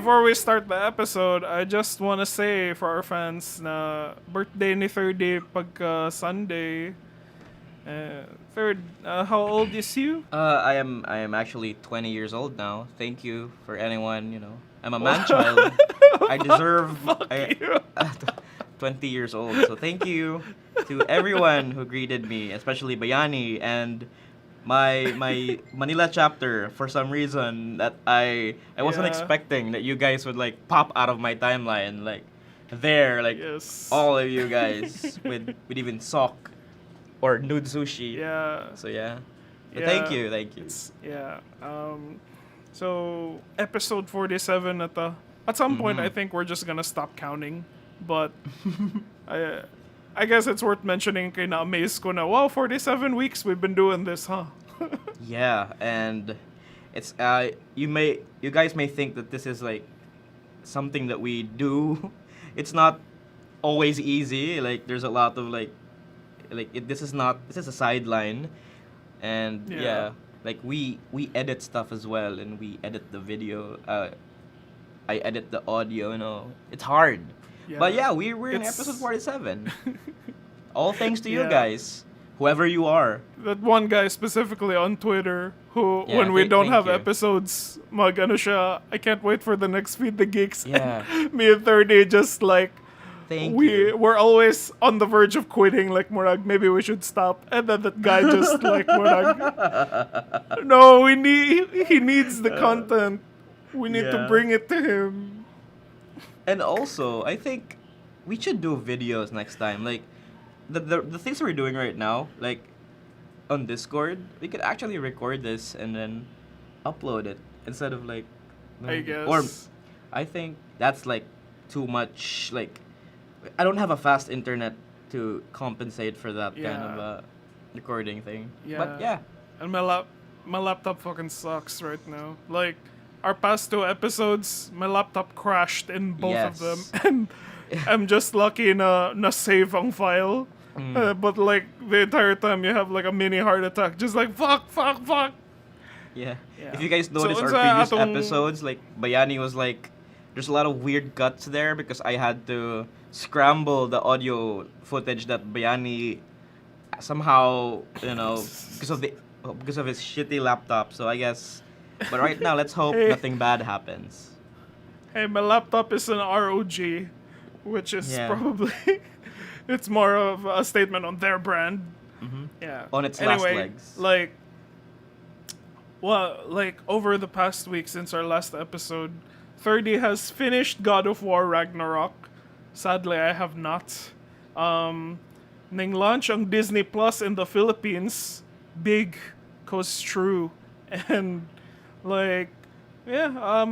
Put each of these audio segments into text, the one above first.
before we start the episode, I just want to say for our fans na birthday ni Thirdy pagka Sunday. Third, how old is you? I am actually 20 years old now. Thank you for anyone, I'm a man Wow. child. I deserve Fuck I, you. 20 years old. So thank you to everyone who greeted me, especially Bayani and my Manila chapter. For some reason that I wasn't Yeah. expecting that you guys would like pop out of my timeline like Yes. all of you guys with even sock or nude sushi. Yeah. So yeah. But Yeah. thank you. Yeah. So episode 47 na to. At some point, I Mhm. think we're just gonna stop counting. But I, I guess it's worth mentioning kay na-amaze ko na, wow, 47 weeks we've been doing this, huh? Yeah, and it's you guys may think that this is like something that we do. It's not always easy. Like there's a lot of this is a sideline, and Yeah. yeah, like we edit stuff as well, and we edit the video. I edit the audio. It's hard. But yeah, we're in It's- episode 47. All thanks to you Yeah. guys, whoever you are. That one guy specifically on Twitter who, Yeah, when we don't thank have you. episodes, ano siya, I can't wait for the next Feed the Geeks. Yeah. And me and Thirdy just like, Thank you. we're always on the verge of quitting, like, Murag, maybe we should stop. And then that guy just like, Murag, no, he needs the content. We need to Yeah. bring it to him. And also, I think we should do videos next time. Like the things we're doing right now, like on Discord, we could actually record this and then upload it instead of like I guess. or I think that's like too much like I don't have a fast internet to compensate for that kind of Yeah. recording thing. Yeah. But yeah. And my laptop fucking sucks right now. Like our past two episodes, my laptop crashed in both of them, Yes. and I'm just lucky na save ang file. But like the entire time, you have like a mini heart attack, just like fuck. Yeah. Yeah. If you guys So, noticed our unsa previous atong- episodes, like Bayani was like, there's a lot of weird cuts there because I had to scramble the audio footage that Bayani somehow, because of his shitty laptop. So I guess, but right now let's hope Hey. nothing bad happens. Hey, my laptop is an ROG, which is Yeah. probably it's more of a statement on their brand. Yeah. On its last anyway, legs. like over the past week since our last episode, Thirdy has finished God of War Ragnarok. Sadly, I have not. Ning launch ang Disney Plus in the Philippines. Big, cause true. And like, yeah,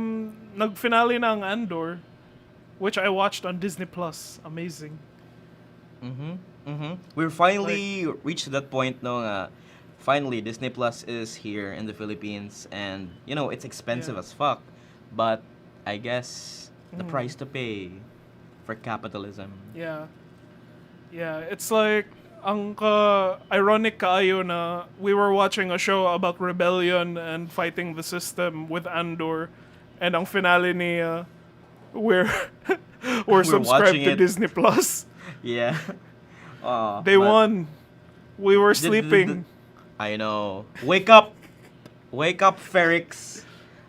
nag-finale na ang Andor, which I watched on Disney Plus. Amazing. We're finally reached that point no finally Disney Plus is here in the Philippines, and it's expensive Yeah. as fuck, but I guess the price to pay for capitalism. Yeah. Yeah, it's like ang ironic kaayo na we were watching a show about rebellion and fighting the system with Andor, and ang finale ni we're we're subscribed watching to it. Disney Plus. Yeah. They but won. We were the- sleeping. I know. Wake up, Ferrix.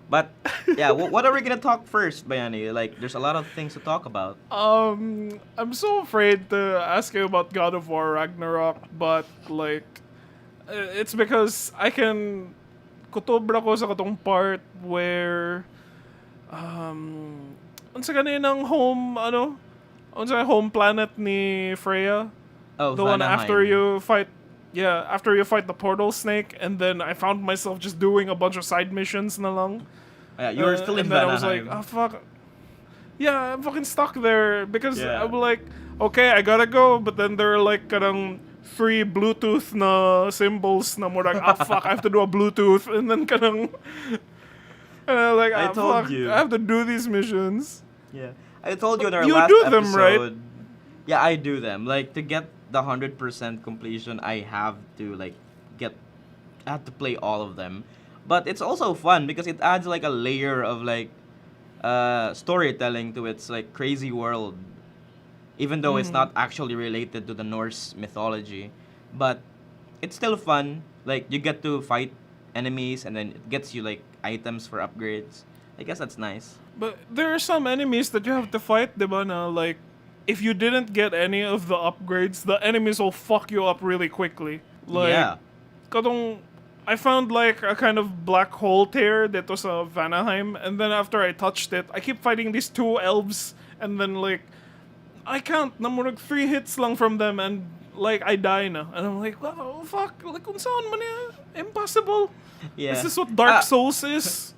But yeah, what are we gonna talk first, Bayani? Like, there's a lot of things to talk about. I'm so afraid to ask you about God of War Ragnarok, but like, it's because I can kutubra ko sa katong part where unsa kaninang home planet ni Freya, Oh, the one after Vanaheim. you fight. Yeah, after you fight the portal snake, and then I found myself just doing a bunch of side missions na lang. Yeah, you were still in and then I was like, Vanaheim. oh fuck. Yeah, I'm fucking stuck there because Yeah. I'm like, okay, I gotta go, but then there are like kanang 3 Bluetooth na symbols na murag, fuck, I have to do a Bluetooth, and then kanang, and I'm like, I told fuck, you. I have to do these missions. Yeah, I told you in our You last do episode. them, right? Yeah, I do them. Like to get the 100% completion, I have to I have to play all of them. But it's also fun because it adds like a layer of like storytelling to its like crazy world, even though it's Mm-hmm. not actually related to the Norse mythology. But it's still fun. Like you get to fight enemies, and then it gets you like items for upgrades. I guess that's nice. But there are some enemies that you have to fight, diba na? Like, if you didn't get any of the upgrades, the enemies will fuck you up really quickly. Like, Yeah. katong, I found like a kind of black hole tear that was a Vanaheim, and then after I touched it, I keep fighting these two elves, and then like, I count, namurag 3 hits lang from them, and like, I die na. And I'm like, wow, fuck, like, kung saan man yan? Impossible. Is Yeah. this what Dark Souls is?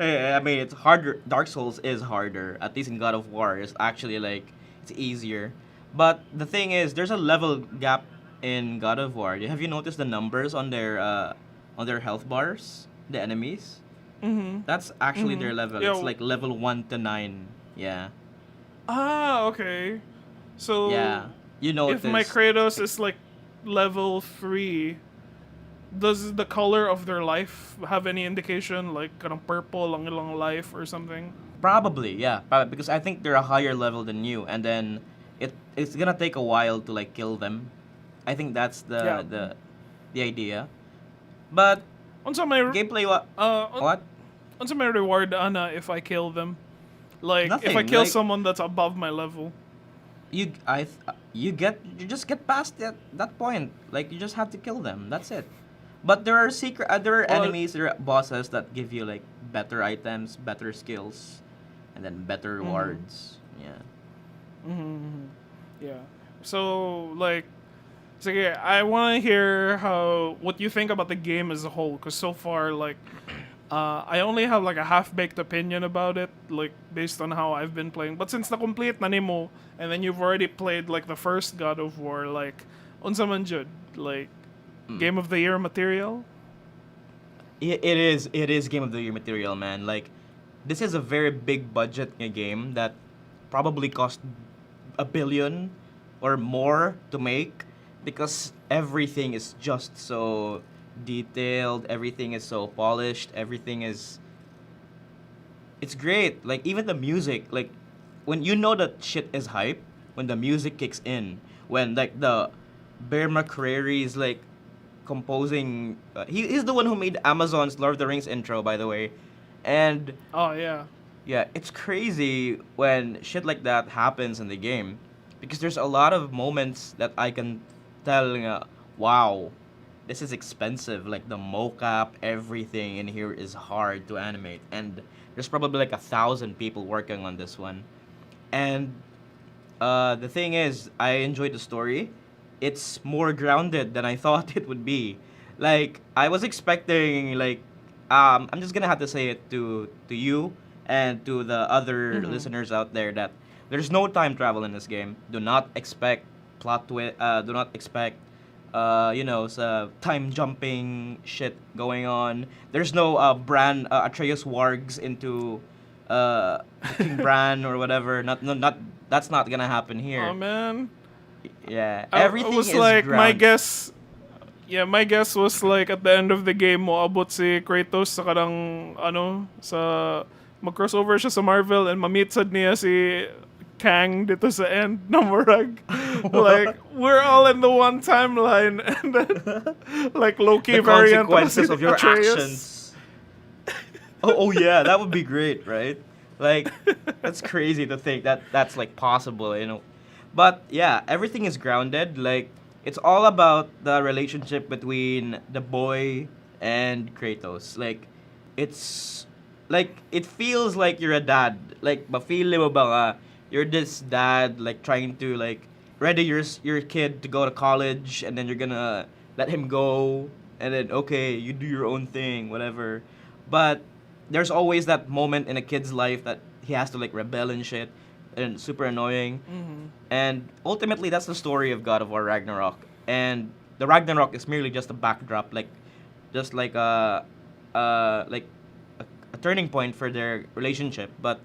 I mean, it's harder. Dark Souls is harder. At least in God of War, it's actually like it's easier. But the thing is, there's a level gap in God of War. Have you noticed the numbers on their health bars? The enemies. Mm-hmm. That's actually their level. Yeah. It's like level 1 to 9. Yeah. Ah, okay. So Yeah. You if my notice. Kratos is like level 3, does the color of their life have any indication? Like kind of purple, long long life or something? Probably, yeah. Probably, because I think they're a higher level than you, and then it's gonna take a while to like kill them. I think that's Yeah. the idea. But Unsa may gameplay, what? uh What? unsa may reward ana if I kill them? Like if I Nothing. kill Like someone that's above my level. you just get past that point. Like you just have to kill them. That's it. But there are there are Well, enemies, there are bosses that give you like better items, better skills, and then better rewards. Yeah. mm-hmm. Yeah. So like sige, I want to hear how what you think about the game as a whole cuz so far like I only have like a half-baked opinion about it, like based on how I've been playing. But since na-complete na nimo, and then you've already played like the first God of War, like unsa man jud, like Game of the Year material. It is Game of the Year material, man. Like, this is a very big budget game that probably cost 1 billion or more to make, because everything is just so detailed, everything is so polished, everything is it's great. Like even the music, like when you know that shit is hype, when the music kicks in, when like the Bear McCreary is like composing. He's the one who made Amazon's Lord of the Rings intro, by the way, and Oh yeah. yeah, it's crazy when shit like that happens in the game, because there's a lot of moments that I can tell, wow, this is expensive. Like the mocap, everything in here is hard to animate, and there's probably like 1,000 people working on this one. And the thing is, I enjoyed the story. It's more grounded than I thought it would be. Like I was expecting, like, I'm just gonna have to say it to you and to the other listeners out there that there's no time travel in this game. Do not expect plot twist. Do not expect, time jumping shit going on. There's no Bran Atreus wargs into King Bran or whatever. Not that's not gonna happen Oh here. man. Yeah, I everything was is like my ground. guess. Yeah, my guess was like at the end of the game mo abot si Kratos sa kadang ano sa mag-crossover siya sa Marvel and mamit sad niya si Kang dito sa end ng Murag. Like we're all in the one timeline and then like Loki The variant ako si consequences of your Atreus. actions. Oh yeah, that would be great, right? Like that's crazy to think that that's like possible. But yeah, everything is grounded. Like it's all about the relationship between the boy and Kratos. Like it's like it feels like you're a dad. Like mafeel mo ba nga, you're this dad like trying to like ready your kid to go to college, and then you're gonna let him go, and then okay, you do your own thing, whatever. But there's always that moment in a kid's life that he has to like rebel and shit, and super annoying. And ultimately, that's the story of God of War Ragnarok. And the Ragnarok is merely just a backdrop, like just like a turning point for their relationship. But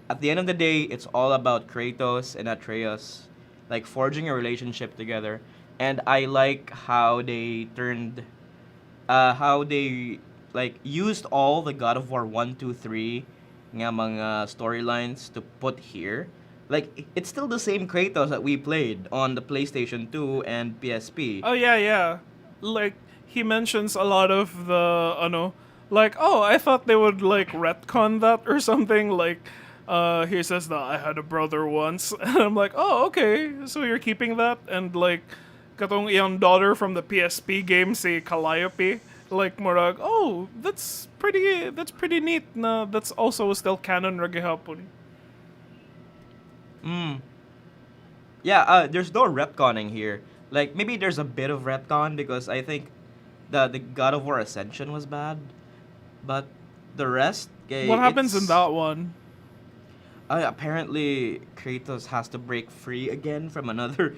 at the end of the day, it's all about Kratos and Atreus, like forging a relationship together. And I like how they like used all the God of War 1, 2, 3 nga mga storylines to put here. Like, it's still the same Kratos that we played on the PlayStation 2 and PSP. Oh yeah, yeah. Like he mentions a lot of the like, oh, I thought they would like retcon that or something. Like he says that I had a brother once and I'm like, "Oh, okay. So you're keeping that?" And like katong iyang daughter from the PSP game si Calliope, like murag, "Oh, that's pretty neat na that's also still canon ra gihapon." Yeah, there's no retconning here. Like, maybe there's a bit of retcon because I think the God of War Ascension was bad, but the rest, okay, What happens in that one? apparently Kratos has to break free again from another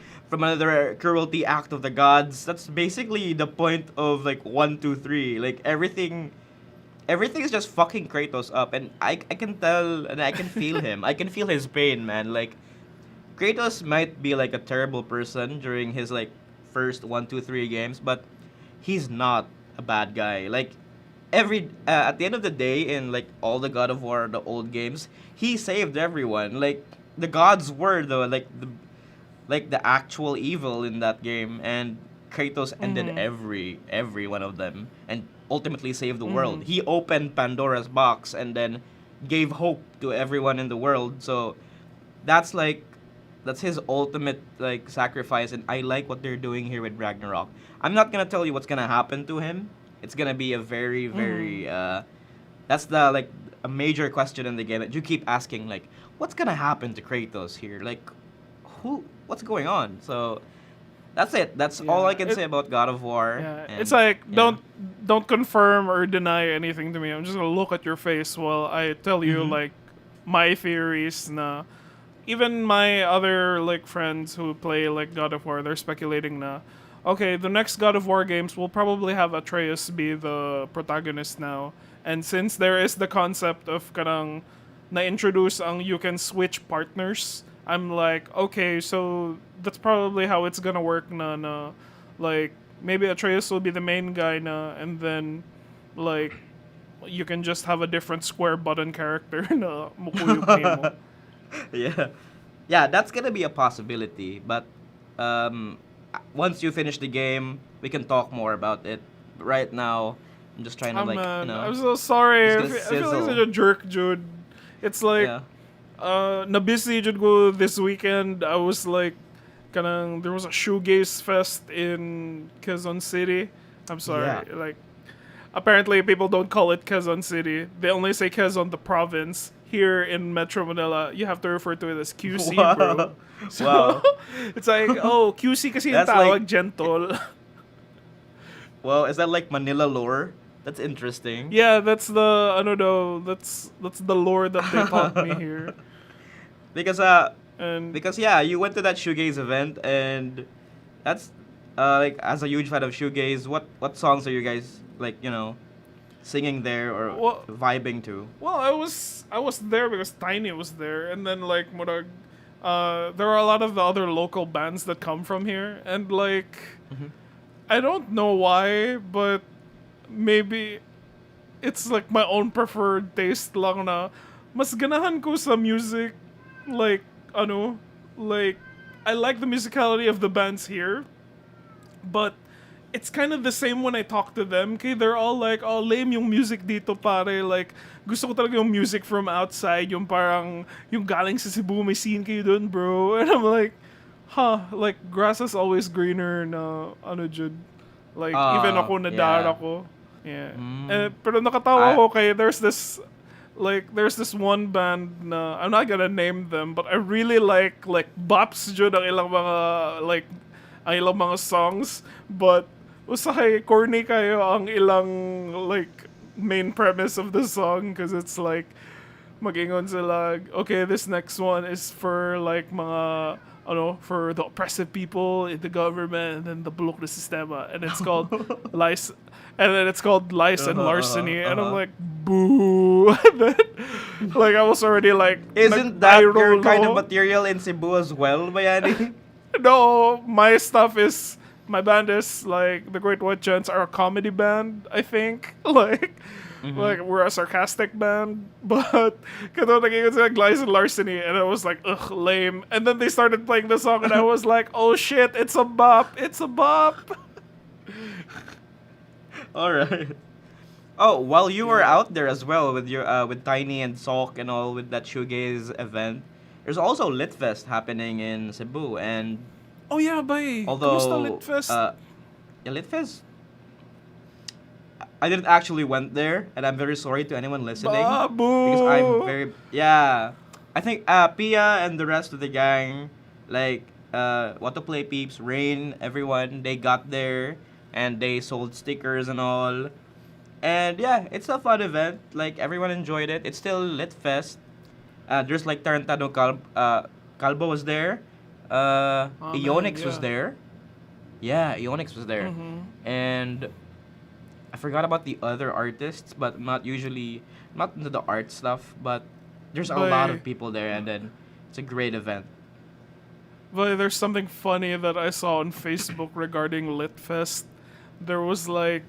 cruelty act of the gods. That's basically the point of like 1, 2, 3. Like everything is just fucking Kratos up, and I can tell and I can feel him. I can feel his pain, man. Like Kratos might be like a terrible person during his like first 1, 2, 3 games, but he's not a bad guy. Like every at the end of the day, in like all the God of War, the old games, he saved everyone. Like the gods were the actual evil in that game, and Kratos ended every one of them and ultimately saved the world. He opened Pandora's box and then gave hope to everyone in the world. So that's like that's his ultimate like sacrifice, and I like what they're doing here with Ragnarok. I'm not gonna tell you what's gonna happen to him. It's gonna be a very very that's the like a major question in the game that you keep asking, like what's gonna happen to Kratos here, like what's going on. So that's it. That's all I can say about God of War. Yeah, And, it's like yeah. don't confirm or deny anything to me. I'm just gonna look at your face while I tell you like my theories. Na even my other like friends who play like God of War, they're speculating na okay, the next God of War games will probably have Atreus be the protagonist now. And since there is the concept of kanang na-introduce ang you can switch partners, I'm like, okay, so that's probably how it's gonna work na like maybe Atreus will be the main guy na, and then like you can just have a different square button character na mukuyog nimo. Yeah, that's gonna be a possibility, but once you finish the game we can talk more about it. Right now I'm just trying to Oh like man, I'm so sorry. I feel like such a jerk, Jude. It's like na busy jud ko this weekend. I was like kanang there was a Shoegaze Fest in Quezon City. I'm sorry. Yeah. Like apparently people don't call it Quezon City. They only say Quezon the province. Here in Metro Manila, you have to refer to it as QC, bro. So Wow. it's like, oh, QC kasi yung That's tawag, like- gentle. Well, is that like Manila lore? That's interesting. Yeah, that's the that's the lore that they taught me here. Because And yeah, you went to that shoegaze event, and that's like as a huge fan of shoegaze, what songs are you guys like singing there or Well- vibing to? well, I was there because Tiny was there, and then like murag, there are a lot of the other local bands that come from here, and like I don't know why, but maybe it's like my own preferred taste lang na mas ganahan ko sa music like like I like the musicality of the bands here, but it's kind of the same when I talk to them. Okay, they're all like, "Oh, lame yung music dito, pare." Like, gusto ko talaga yung music from outside, yung parang yung galing sa Cebu, may scene kayo dun, bro. And I'm like, like grass is always greener na jud. Like even ako nadara ko. Yeah. Pero nakatawa ko kay there's this one band na I'm not gonna name them, but I really like bops jud ang ilang mga songs, but usahay corny kayo ang ilang like main premise of the song because it's like mag-ingon sila, okay, this next one is for like mga for the oppressive people in the government and then the bulok na sistema, and it's called lies, and then it's called lies and larceny, and I'm like, boo. And then, like I was already like, Isn't that your nag-eye-roll kind of ako. material in Cebu as well, Bayani? No, my stuff is my band is like the Great White Gents are a comedy band, I think. Like we're a sarcastic band, but kaya naging sila Lies and Larceny, and I was like, ugh, lame. And then they started playing the song, and I was like, oh shit, it's a bop, it's a bop. All right. Oh, while you were out there as well with your with Tiny and Salk and all with that shoegaze event, there's also Litfest happening in Cebu, and Oh yeah, bay. Kamusta although Litfest? yeah, Litfest, I didn't actually went there, and I'm very sorry to anyone listening because I'm Babu. very I think Pia and the rest of the gang, like What to Play peeps, Rain, everyone, they got there and they sold stickers and all. And yeah, it's a fun event. Like everyone enjoyed it. It's still Lit Fest. There's like Calbo was there. Oh man, Ionix was yeah. there. Yeah, Ionix was there. Mm-hmm. And I forgot about the other artists, but not into the art stuff. But there's a lot But of people there, and then it's a great event. there's something funny that I saw on Facebook regarding Litfest. There was like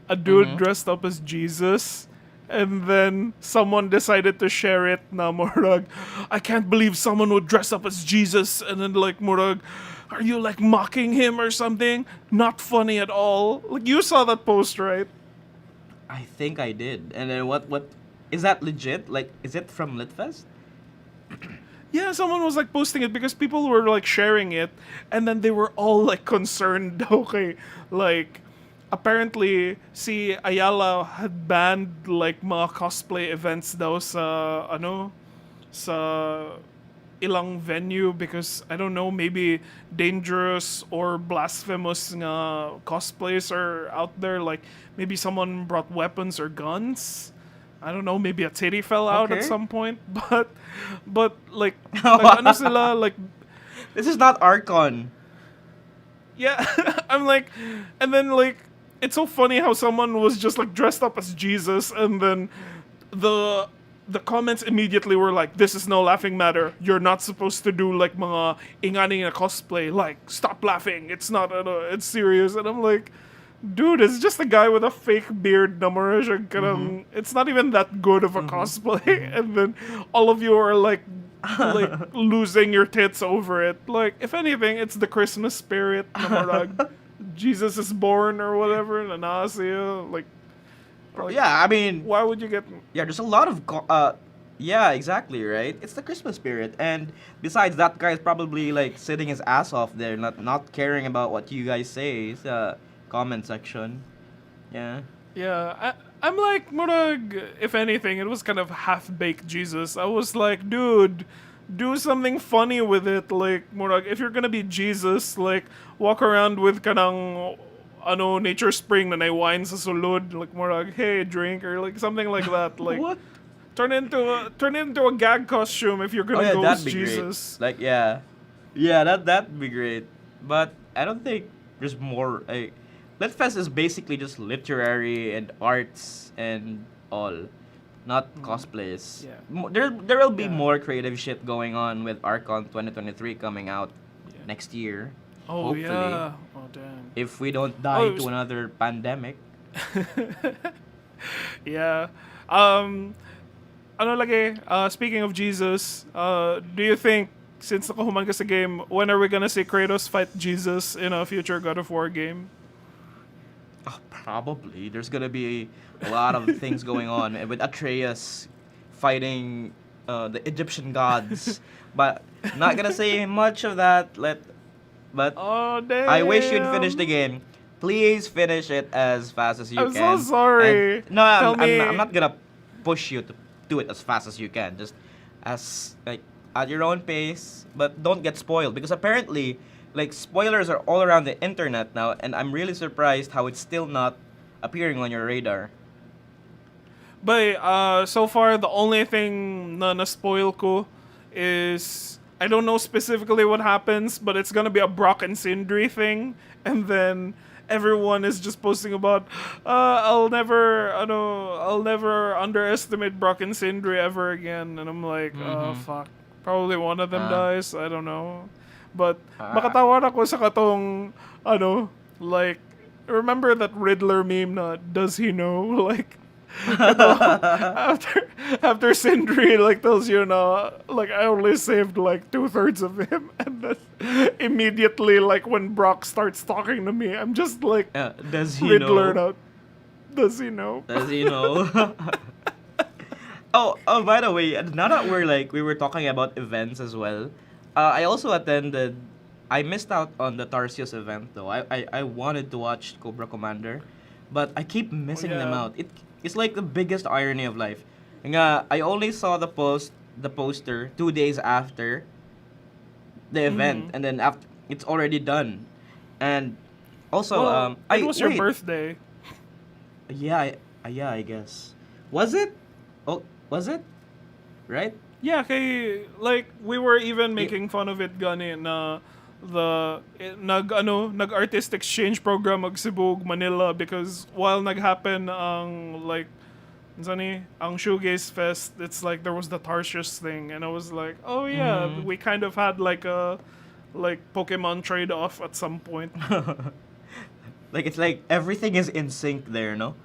a dude Mm-hmm. dressed up as Jesus, and then someone decided to share it na murag. I can't believe someone would dress up as Jesus, and then like murag, are you like mocking him or something? Not funny at all. Like you saw that post, right? I think I did. And then what is that legit? Like, is it from Litfest? Yeah, someone was like posting it because people were like sharing it, and then they were all like concerned. Okay, like apparently si Ayala had banned like mga cosplay events daw sa sa ilang venue because I don't know, maybe dangerous or blasphemous nga cosplays are out there. Like maybe someone brought weapons or guns. I don't know, maybe a titty fell out at Okay. some point, but like ano sila like This is not Archon. yeah, I'm like, and then like it's so funny how someone was just like dressed up as Jesus, and then the the comments immediately were like, "This is no laughing matter. You're not supposed to do like mga ingani na cosplay. Like, stop laughing. It's not, it's serious." And I'm like, dude, it's just a guy with a fake beard. It's not even that good of a cosplay, and then all of you are like losing your tits over it. Like, if anything, it's the Christmas spirit. Na marag, Jesus is born or whatever. Na nasiya. Like, Yeah, I mean, why would you get? yeah, there's a lot of yeah, exactly, right? It's the Christmas spirit. And besides, that guy is probably like sitting his ass off there, not caring about what you guys say. It's comment section. Yeah. Yeah, I'm like, murag, if anything, it was kind of half-baked Jesus. I was like, dude, do something funny with it. Like, murag, if you're gonna be Jesus, like, walk around with kanang, nature spring na wine sa sulod. Like, murag, hey, drink, or like something like that. Like, What? turn it into a gag costume if you're Oh gonna yeah, go as that'd be Jesus. great. Like yeah, that'd be great. But I don't think there's more. Litfest is basically just literary and arts and all, not cosplays. Yeah. There will be Yeah. more creative shit going on with Archon 2023 coming out Yeah. next year. Oh, Hopefully, yeah. Oh, damn. if we don't die Oh, to another pandemic. Yeah. Ano lagi, speaking of Jesus, do you think, since nakahuman ka sa game, when are we gonna see Kratos fight Jesus in a future God of War game? Oh, probably. There's gonna be a lot of things going on with Atreus fighting the Egyptian gods, but not gonna say much of that. But Oh, damn. I wish you'd finish the game. Please finish it as fast as you I'm can. so sorry. And, no, Tell me. I'm not gonna push you to do it as fast as you can. Just as like at your own pace, but don't get spoiled because apparently, like spoilers are all around the internet now, and I'm really surprised how it's still not appearing on your radar. But so far, the only thing na spoil ko is I don't know specifically what happens, but it's gonna be a Brock and Sindri thing, and then everyone is just posting about I'll never underestimate Brock and Sindri ever again, and I'm like, oh fuck, probably one of them dies. I don't know, but makatawa ako sa katong like, remember that Riddler meme na, does he know? Like, you know, after Sindri, like, tells you na, like, I only saved, like, 2/3 of him. And then immediately, like, when Brock starts talking to me, I'm just like, Does he Riddler know? na, does he know? Does he know? Oh, by the way, now that we were talking about events as well, I also attended. I missed out on the Tarsius event though. I wanted to watch Cobra Commander, but I keep missing them yeah. out. It's like the biggest irony of life. I only saw the poster 2 days after the event, and then after it's already done. And also, Well, it was your birthday. yeah, I guess. Was it? Oh, was it? Right? Yeah, kay, like, we were even Yeah. making fun of it gani na nag exchange program mag Cebu ug Manila because while naghappen ang like ang Shoegaze Fest, it's like there was the Tarsius thing and I was like, oh yeah, we kind of had like a like Pokemon trade off at some point. Like it's like everything is in sync there, no?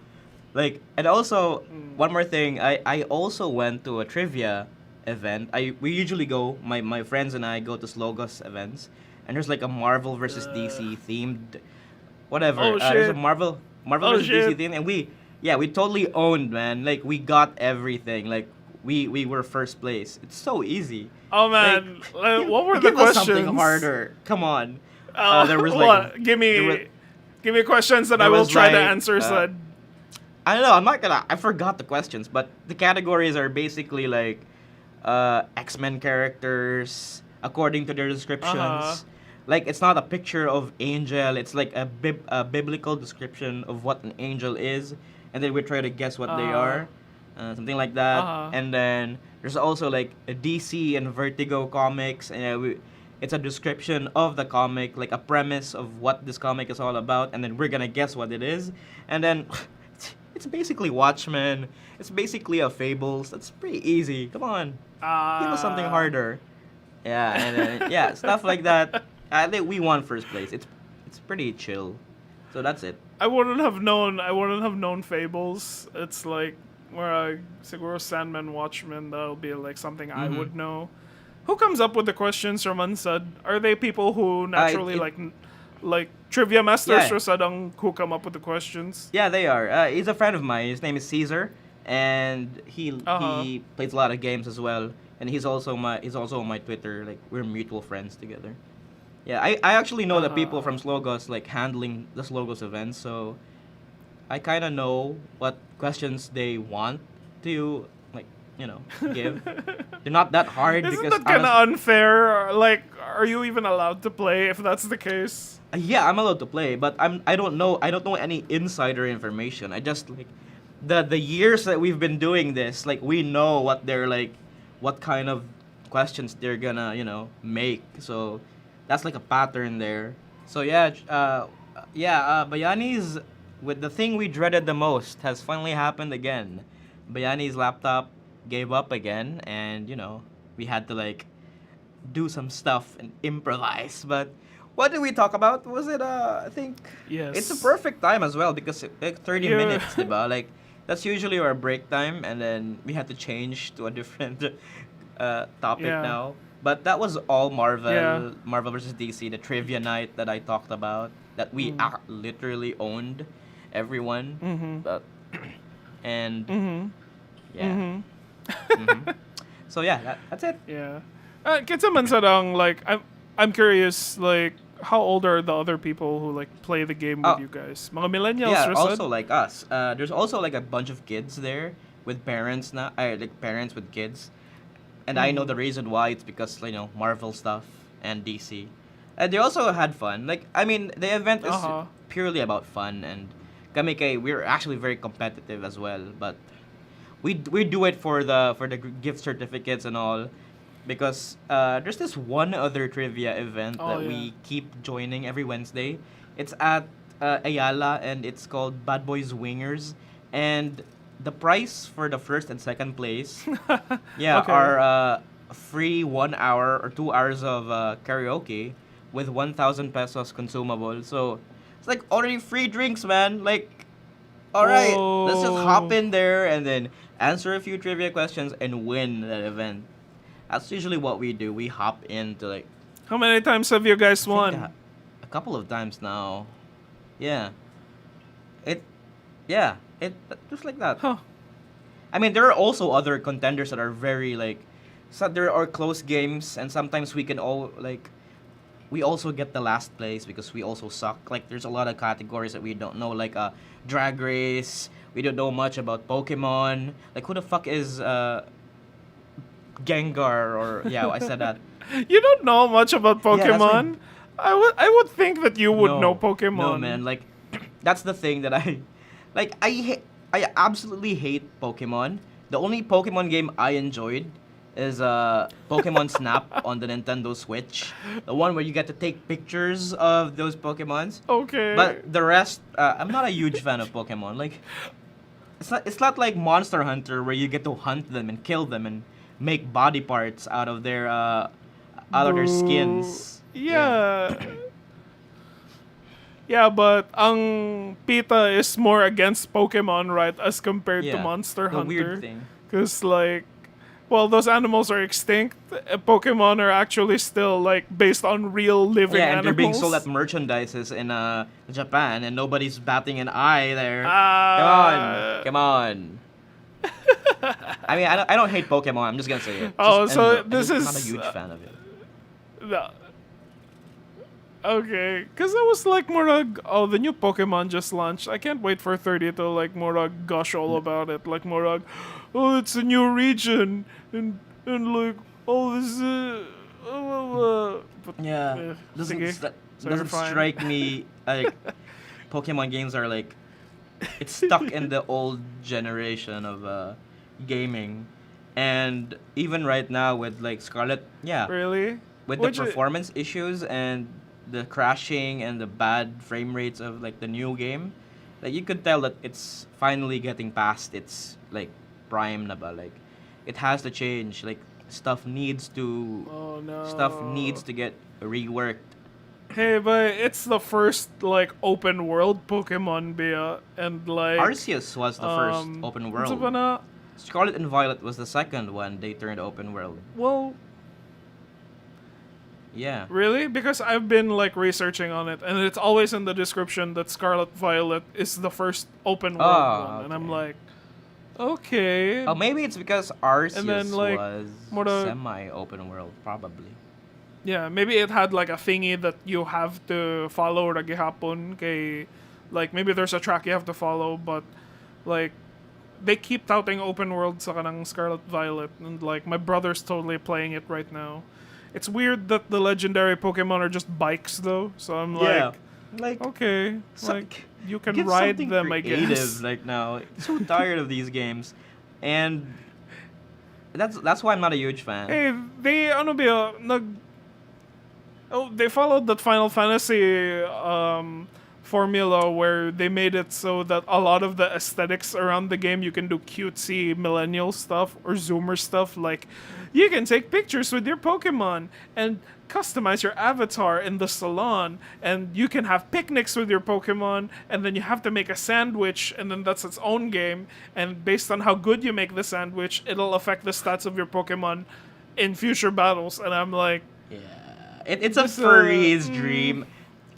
Like and also one more thing, I also went to a trivia event. We usually go, my friends and I go to Slogos events, and there's like a Marvel versus DC themed whatever. Oh There's a shit. Marvel Oh versus DC shit. theme, and we totally owned, man. Like we got everything. Like we were first place. It's so easy. Oh man, what were the Give us questions? something harder. Come on. Oh, There was what? like Give there was, me questions and I there will was try to like, answer said. I don't know. I forgot the questions, but the categories are basically like X-Men characters according to their descriptions. Uh-huh. Like it's not a picture of angel. It's like a biblical description of what an angel is, and then we try to guess what they are, something like that. And then there's also like a DC and Vertigo comics, and it's a description of the comic, like a premise of what this comic is all about, and then we're gonna guess what it is, and then. It's basically Watchmen. It's basically a Fables. That's pretty easy. Come on, give us something harder. Yeah, and then, yeah, stuff like that. I think we won first place. It's pretty chill. So that's it. I wouldn't have known Fables. It's like where I siguro Sandman Watchmen, that'll be like something I would know. Who comes up with the questions from Unsud? Are they people who naturally like trivia masters Yeah. or sadang who come up with the questions? Yeah, they are. He's a friend of mine. His name is Caesar, and he plays a lot of games as well. And he's also on my Twitter. Like we're mutual friends together. Yeah, I actually know the people from Slogos like handling the Slogos events, so I kind of know what questions they want to like give. They're not that hard Isn't because that kind of unfair? Like, are you even allowed to play if that's the case? yeah, I'm allowed to play, but I don't know any insider information. I just like the years that we've been doing this, like we know what they're like, what kind of questions they're gonna make. So that's like a pattern there. So Bayani's with the thing we dreaded the most has finally happened again. Bayani's laptop gave up again, and we had to like do some stuff and improvise, but. What did we talk about? Was it, I think... Yes. It's a perfect time as well because like 30 Yeah. minutes, diba? Like, that's usually our break time and then we had to change to a different topic Yeah. now. But that was all Marvel, Yeah. Marvel versus DC, the trivia night that I talked about, that we literally owned everyone. But, and, yeah. So yeah, that's it. Yeah. Kinsa man sadang like I'm curious like how old are the other people who like play the game with Oh. you guys? Mga millennials, Yeah, Rasad? also like us. There's also like a bunch of kids there with parents now, like parents with kids, and I know the reason why. It's because Marvel stuff and DC, and they also had fun. Like I mean, the event is purely about fun, and kami kay we're actually very competitive as well. But we do it for the gift certificates and all. Because there's this one other trivia event that we keep joining every Wednesday. It's at Ayala and it's called Bad Boys Wingers. And the price for the first and second place are free 1 hour or 2 hours of karaoke with 1,000 pesos consumable. So it's like already free drinks, man. Like, all right, let's just hop in there and then answer a few trivia questions and win that event. That's usually what we do. We hop into like How many times have you guys I think won? a couple of times now. Yeah. It yeah, it just like that. Huh. I mean, there are also other contenders that are very like so there are close games and sometimes we can all like we also get the last place because we also suck. Like there's a lot of categories that we don't know like drag race. We don't know much about Pokemon. Like who the fuck is Gengar or yeah, I said that. You don't know much about Yeah, that's why- Pokemon. I would think that you would know No, Pokemon. No, man. Like, that's the thing that like. I absolutely hate Pokemon. The only Pokemon game I enjoyed is Pokemon Snap on the Nintendo Switch. The one where you get to take pictures of those Pokemons. Okay. But the rest, I'm not a huge fan of Pokemon. Like, it's not like Monster Hunter where you get to hunt them and kill them and make body parts out of their skins. Yeah. Yeah, but ang PETA is more against Pokemon, right, as compared to Yeah, Monster the Hunter. weird thing. Because, like, well, those animals are extinct. Pokemon are actually still, like, based on real living Yeah, and animals. they're being sold at merchandises in Japan, and nobody's batting an eye there. Come on. I mean, I don't hate Pokemon. I'm just gonna say it. Oh, Just- so and this I'm is, not a huge fan of it. No. Okay, because I was like Morag, oh, the new Pokemon just launched. I can't wait for 30 to like Morag gush all about it. Like Morag, oh, it's a new region, and like, oh, this but, Yeah, doesn't sige. that So you're doesn't fine. strike me like Pokemon games are like it's stuck in the old generation of gaming, and even right now with like Scarlet, yeah, Really? with Would the you- performance issues and the crashing and the bad frame rates of like the new game, like you could tell that it's finally getting past its like prime na ba. Like it has to change. Like stuff needs to Oh no. get reworked. Hey, but it's the first like open world Pokemon, Bea, and like Arceus was the first open ano world. ba na? Scarlet and Violet was the second one they turned open world. Well, Yeah. really? Because I've been like researching on it, and it's always in the description that Scarlet Violet is the first open world one, and I'm okay. like, okay. Oh, maybe it's because Arceus then, like, was more the- semi-open world, probably. Yeah, maybe it had like a thingy that you have to follow ra gihapon kay like maybe there's a track you have to follow, but like they keep touting open world sa kanang Scarlet Violet, and like my brother's totally playing it right now. It's weird that the legendary Pokemon are just bikes though, so I'm like, Like okay, So- like you can give ride something them, I creative, guess. like now. So tired of these games, and that's why I'm not a huge fan. Hey, they ano ba they followed that Final Fantasy formula where they made it so that a lot of the aesthetics around the game you can do cutesy millennial stuff or zoomer stuff, like you can take pictures with your Pokemon and customize your avatar in the salon, and you can have picnics with your Pokemon, and then you have to make a sandwich, and then that's its own game, and based on how good you make the sandwich, it'll affect the stats of your Pokemon in future battles. And I'm like, Yeah, it's a This, furry's dream.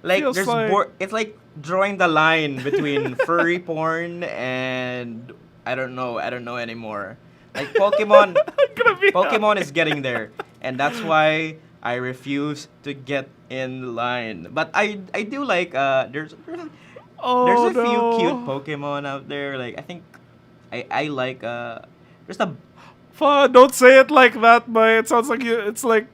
Like feels there's like- it's like drawing the line between furry porn and I don't know anymore. Like Pokemon, gonna be Pokemon is getting there, and that's why I refuse to get in line. But I do like there's oh, a few no. cute Pokemon out there. Like I think I like there's a Don't say it like that, but it sounds like it's like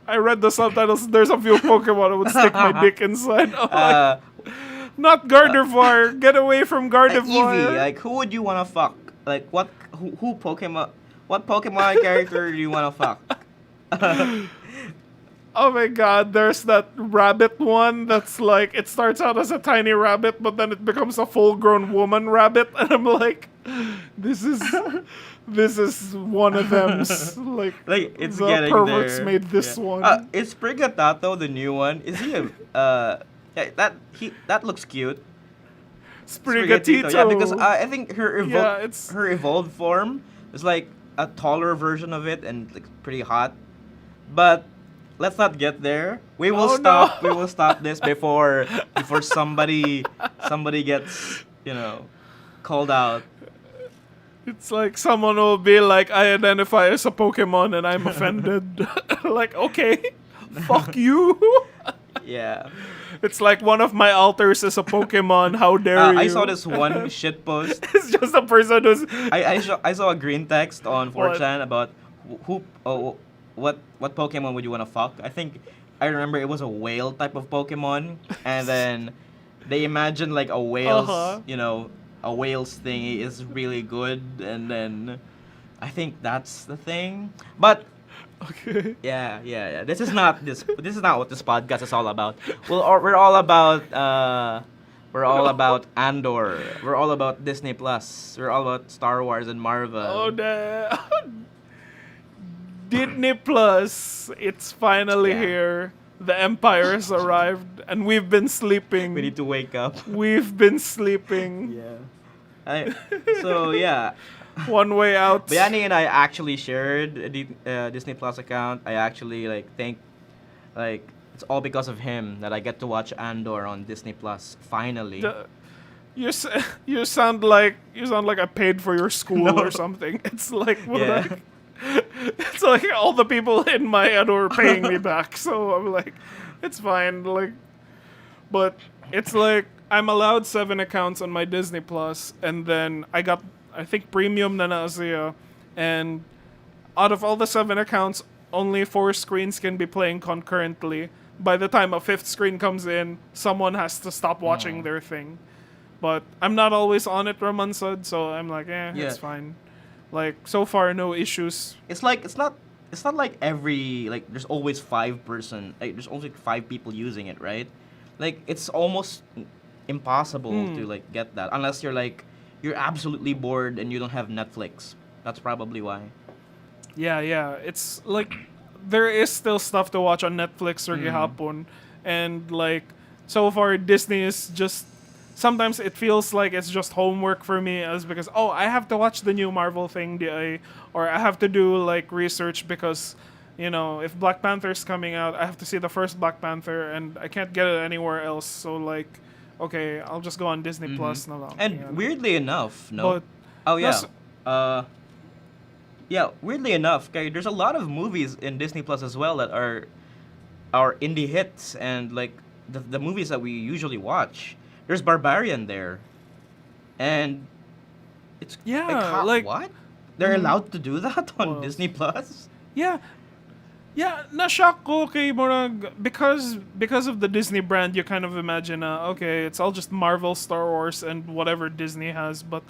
I read the subtitles. There's a few Pokemon that would stick my dick inside. I'm like, not Gardevoir. Get away from Gardevoir. Eevee. Like who would you wanna fuck? Like what what Pokemon character do you wanna fuck? Oh my god, there's that rabbit one that's like, it starts out as a tiny rabbit, but then it becomes a full-grown woman rabbit, and I'm like, this is one of them. Like It's the getting perverts there. made this Yeah. one. Is Sprigatato the new one? Is he a Yeah, that looks cute. Sprigatito. Yeah, because I think Yeah, it's her evolved form is like a taller version of it and like pretty hot. But let's not get there. oh no. We will stop this before somebody gets called out. It's like someone will be like, I identify as a Pokemon and I'm offended. Like, okay, fuck you. Yeah. It's like one of my alters is a Pokemon. How dare you? I saw this one shit post. It's just a person who's. I saw a green text on What? 4chan about what Pokemon would you want to fuck? I think I remember it was a whale type of Pokemon, and then they imagine like a whale's a whale's thingy is really good, and then I think that's the thing. But Okay. yeah. This is not what this podcast is all about. We're all about Andor. We're all about Disney Plus. We're all about Star Wars and Marvel. Oh, Disney Plus. It's finally Yeah. here. The Empire has arrived, and we've been sleeping. We need to wake up. We've been sleeping. Yeah. So yeah. One way out. Bayani and I actually shared a Disney Plus account. I actually think it's all because of him that I get to watch Andor on Disney Plus finally. You sound like I paid for your school No. or something. It's like Yeah. it's like all the people in my Andor are paying me back. So I'm like, it's fine. Like, but it's like I'm allowed 7 accounts on my Disney Plus, and then I think premium na siya, and out of all the 7 accounts, only 4 screens can be playing concurrently. By the time a 5th screen comes in, someone has to stop watching their thing. But I'm not always on it, Ramansad, so I'm like, Yeah. it's fine. Like, so far, no issues. It's not like there's always 5 person, like there's only 5 people using it, right? Like it's almost impossible to get that unless you're absolutely bored and you don't have Netflix. That's probably why. Yeah. It's like, there is still stuff to watch on Netflix or gihapon. And like, so far, Disney is just, sometimes it feels like it's just homework for me, as because, I have to watch the new Marvel thing, or I have to do like research because, if Black Panther's coming out, I have to see the first Black Panther and I can't get it anywhere else. So like, okay, I'll just go on Disney Plus na lang. And weirdly enough, no. But Oh yeah. nas- Weirdly enough, okay, there's a lot of movies in Disney Plus as well that are indie hits and like the movies that we usually watch. There's Barbarian there. And it's Yeah, like- what? They're allowed to do that on Well, Disney Plus? Yeah, na-shock ko kay murag because of the Disney brand, you kind of imagine okay, it's all just Marvel, Star Wars, and whatever Disney has. But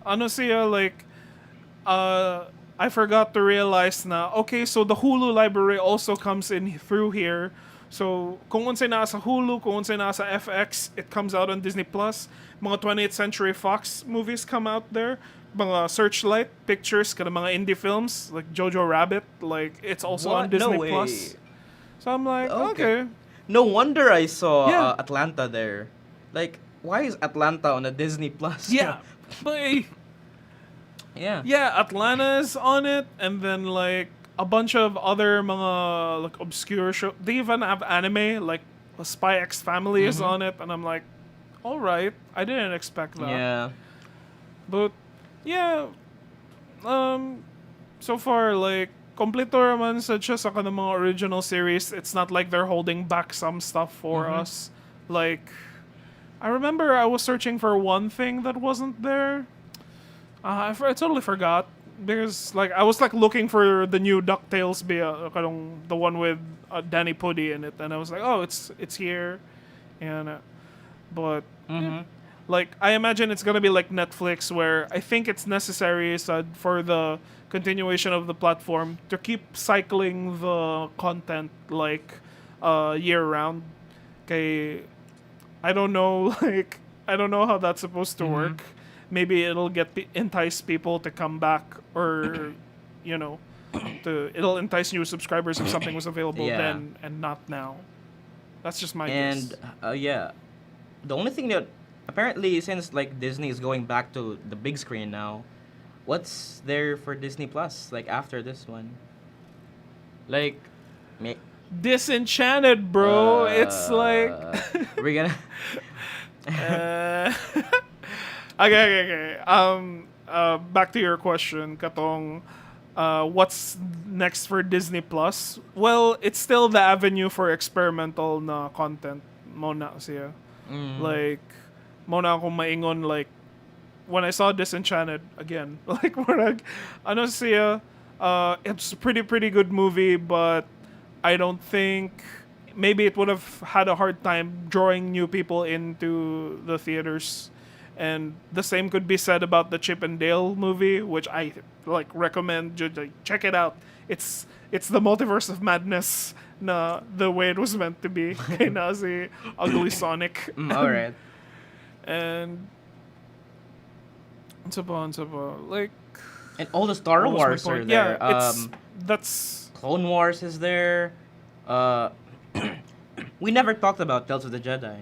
ano siya, like, I forgot to realize na, okay, so the Hulu library also comes in through here. So kung unsay nasa Hulu, kung unsay nasa FX, it comes out on Disney Plus. Mga 20th Century Fox movies come out there. Mga Searchlight pictures, kada mga indie films like Jojo Rabbit, like it's also on What? Disney No way. Plus. So I'm like, Okay. okay. No wonder I saw Yeah. Atlanta there. Like, why is Atlanta on a Disney Plus? Yeah. But Yeah. Atlanta is on it, and then like a bunch of other mga like obscure show. They even have anime, like Spy X Family is on it, and I'm like, all right, I didn't expect that. Yeah. But yeah, so far like kompleto raman sa siya sa kanang mga original series. It's not like they're holding back some stuff for us. Like, I remember I was searching for one thing that wasn't there. I totally forgot because like I was like looking for the new DuckTales, kanong the one with Danny Pudi in it, and I was like, oh, it's here, and but like I imagine it's gonna be like Netflix, where I think it's necessary for the continuation of the platform to keep cycling the content like year round. Okay, I don't know, like I don't know how that's supposed to work. Maybe it'll entice people to come back, or it'll entice new subscribers if something was available Yeah. then and not now. That's just my And guess. yeah, the only thing that apparently since like Disney is going back to the big screen now, what's there for Disney Plus like after this one? Like, may, Disenchanted, bro. It's like we're gonna. uh, okay. Back to your question, Katong. What's next for Disney Plus? Well, it's still the avenue for experimental na content. Mona siya. Mm, Like, mona akong maingon, like, when I saw Disenchanted again, like, parang, ano siya, it's a pretty good movie, but I don't think maybe it would have had a hard time drawing new people into the theaters. And the same could be said about the Chip and Dale movie, which I like recommend. Like, check it out. It's the multiverse of madness, na the way it was meant to be. Kay na si Ugly Sonic. all right. And ano ba? Like, And all the Star what was my Wars are point? there. Yeah, that's Clone Wars is there. Uh, we never talked about Tales of the Jedi.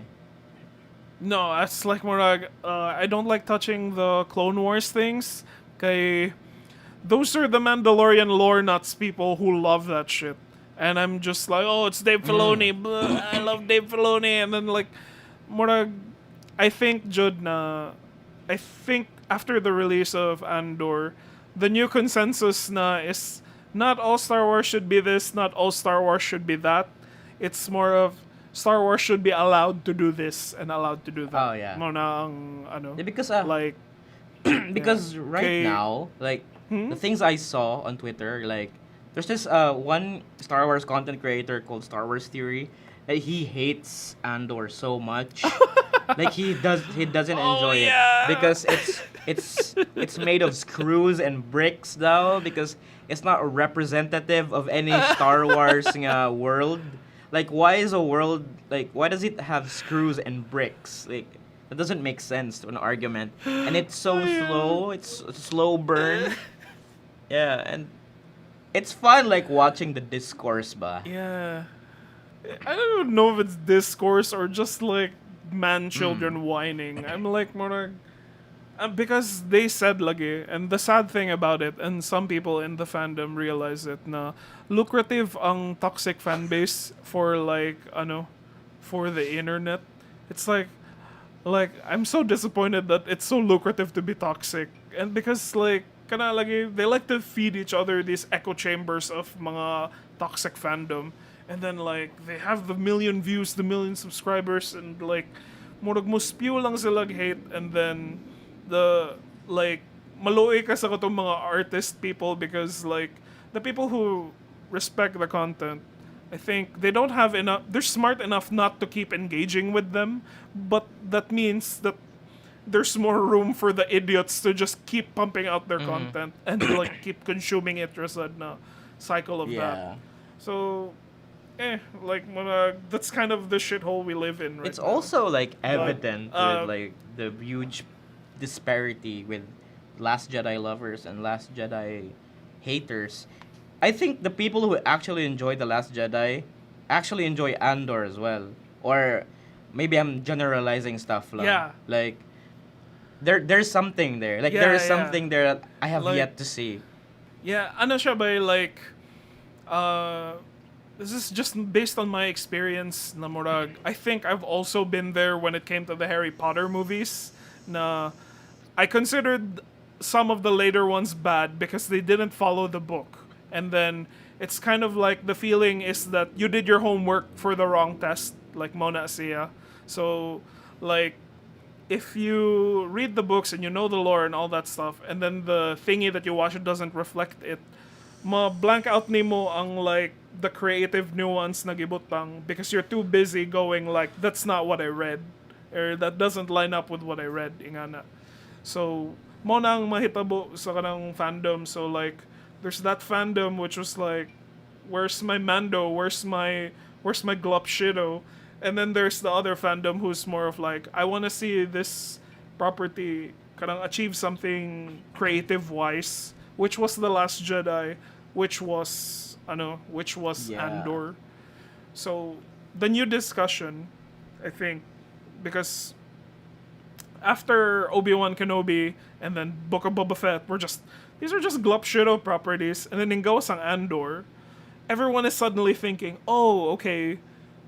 no, that's like more like I don't like touching the Clone Wars things. Kay those are the Mandalorian lore nuts people who love that shit. And I'm just like, oh, it's Dave Filoni. Blah, I love Dave Filoni. And then like, murag, I think Jud na, I think after the release of Andor, the new consensus na is not all Star Wars should be this, not all Star Wars should be that. It's more of Star Wars should be allowed to do this and allowed to do that. Oh, yeah. Mo na ang ano, Yeah, because like because yeah. right Kay- now, like the things I saw on Twitter, like there's this one Star Wars content creator called Star Wars Theory that he hates Andor so much. Like he doesn't enjoy yeah. it because it's made of screws and bricks now because it's not representative of any Star Wars world. Like why is a world like why does it have screws and bricks? Like that doesn't make sense to an argument. And it's so slow. It's a slow burn. Yeah, and it's fun like watching the discourse ba. Yeah. I don't know if it's discourse or just like man children whining. I'm like more because they said lagi, and the sad thing about it, and some people in the fandom realize it na lucrative ang toxic fan base for like for the internet. It's like I'm so disappointed that it's so lucrative to be toxic, and because like kana lagi they like to feed each other these echo chambers of mga toxic fandom, and then like they have the million views, the million subscribers, and like murag mo spew lang sila hate, and then the like maluoy ka sa katong mga artist people because like the people who respect the content, I think they don't have enough. They're smart enough not to keep engaging with them, but that means that there's more room for the idiots to just keep pumping out their content and like keep consuming it resad na cycle of that. So, like that's kind of the shithole we live in right It's now. also like evident uh, with like the huge disparity with Last Jedi lovers and Last Jedi haters. I think the people who actually enjoy The Last Jedi actually enjoy Andor as well. Or maybe I'm generalizing stuff lang. Yeah. Like there's something there. Like Yeah, there is yeah. something there that I have Like- yet to see. Yeah, ano siya ba like this is just based on my experience na murag. I think I've also been there when it came to the Harry Potter movies na I considered some of the later ones bad because they didn't follow the book. And then it's kind of like the feeling is that you did your homework for the wrong test, like Mona siya. So like if you read the books and you know the lore and all that stuff, and then the thingy that you watch it doesn't reflect it, ma-blank out nimo ang like the creative nuance na gibutang because you're too busy going like that's not what I read or that doesn't line up with what I read ingana. So mo nang mahitabo sa kanang fandom. So like there's that fandom which was like where's my Mando, where's my Glop Shido, and then there's the other fandom who's more of like I want to see this property kanang achieve something creative wise, which was The Last Jedi, which was Yeah. Andor. So the new discussion, I think, because after Obi-Wan Kenobi and then Book of Boba Fett, these are just glup shitto properties, and then in goes ang Andor, everyone is suddenly thinking, oh, okay,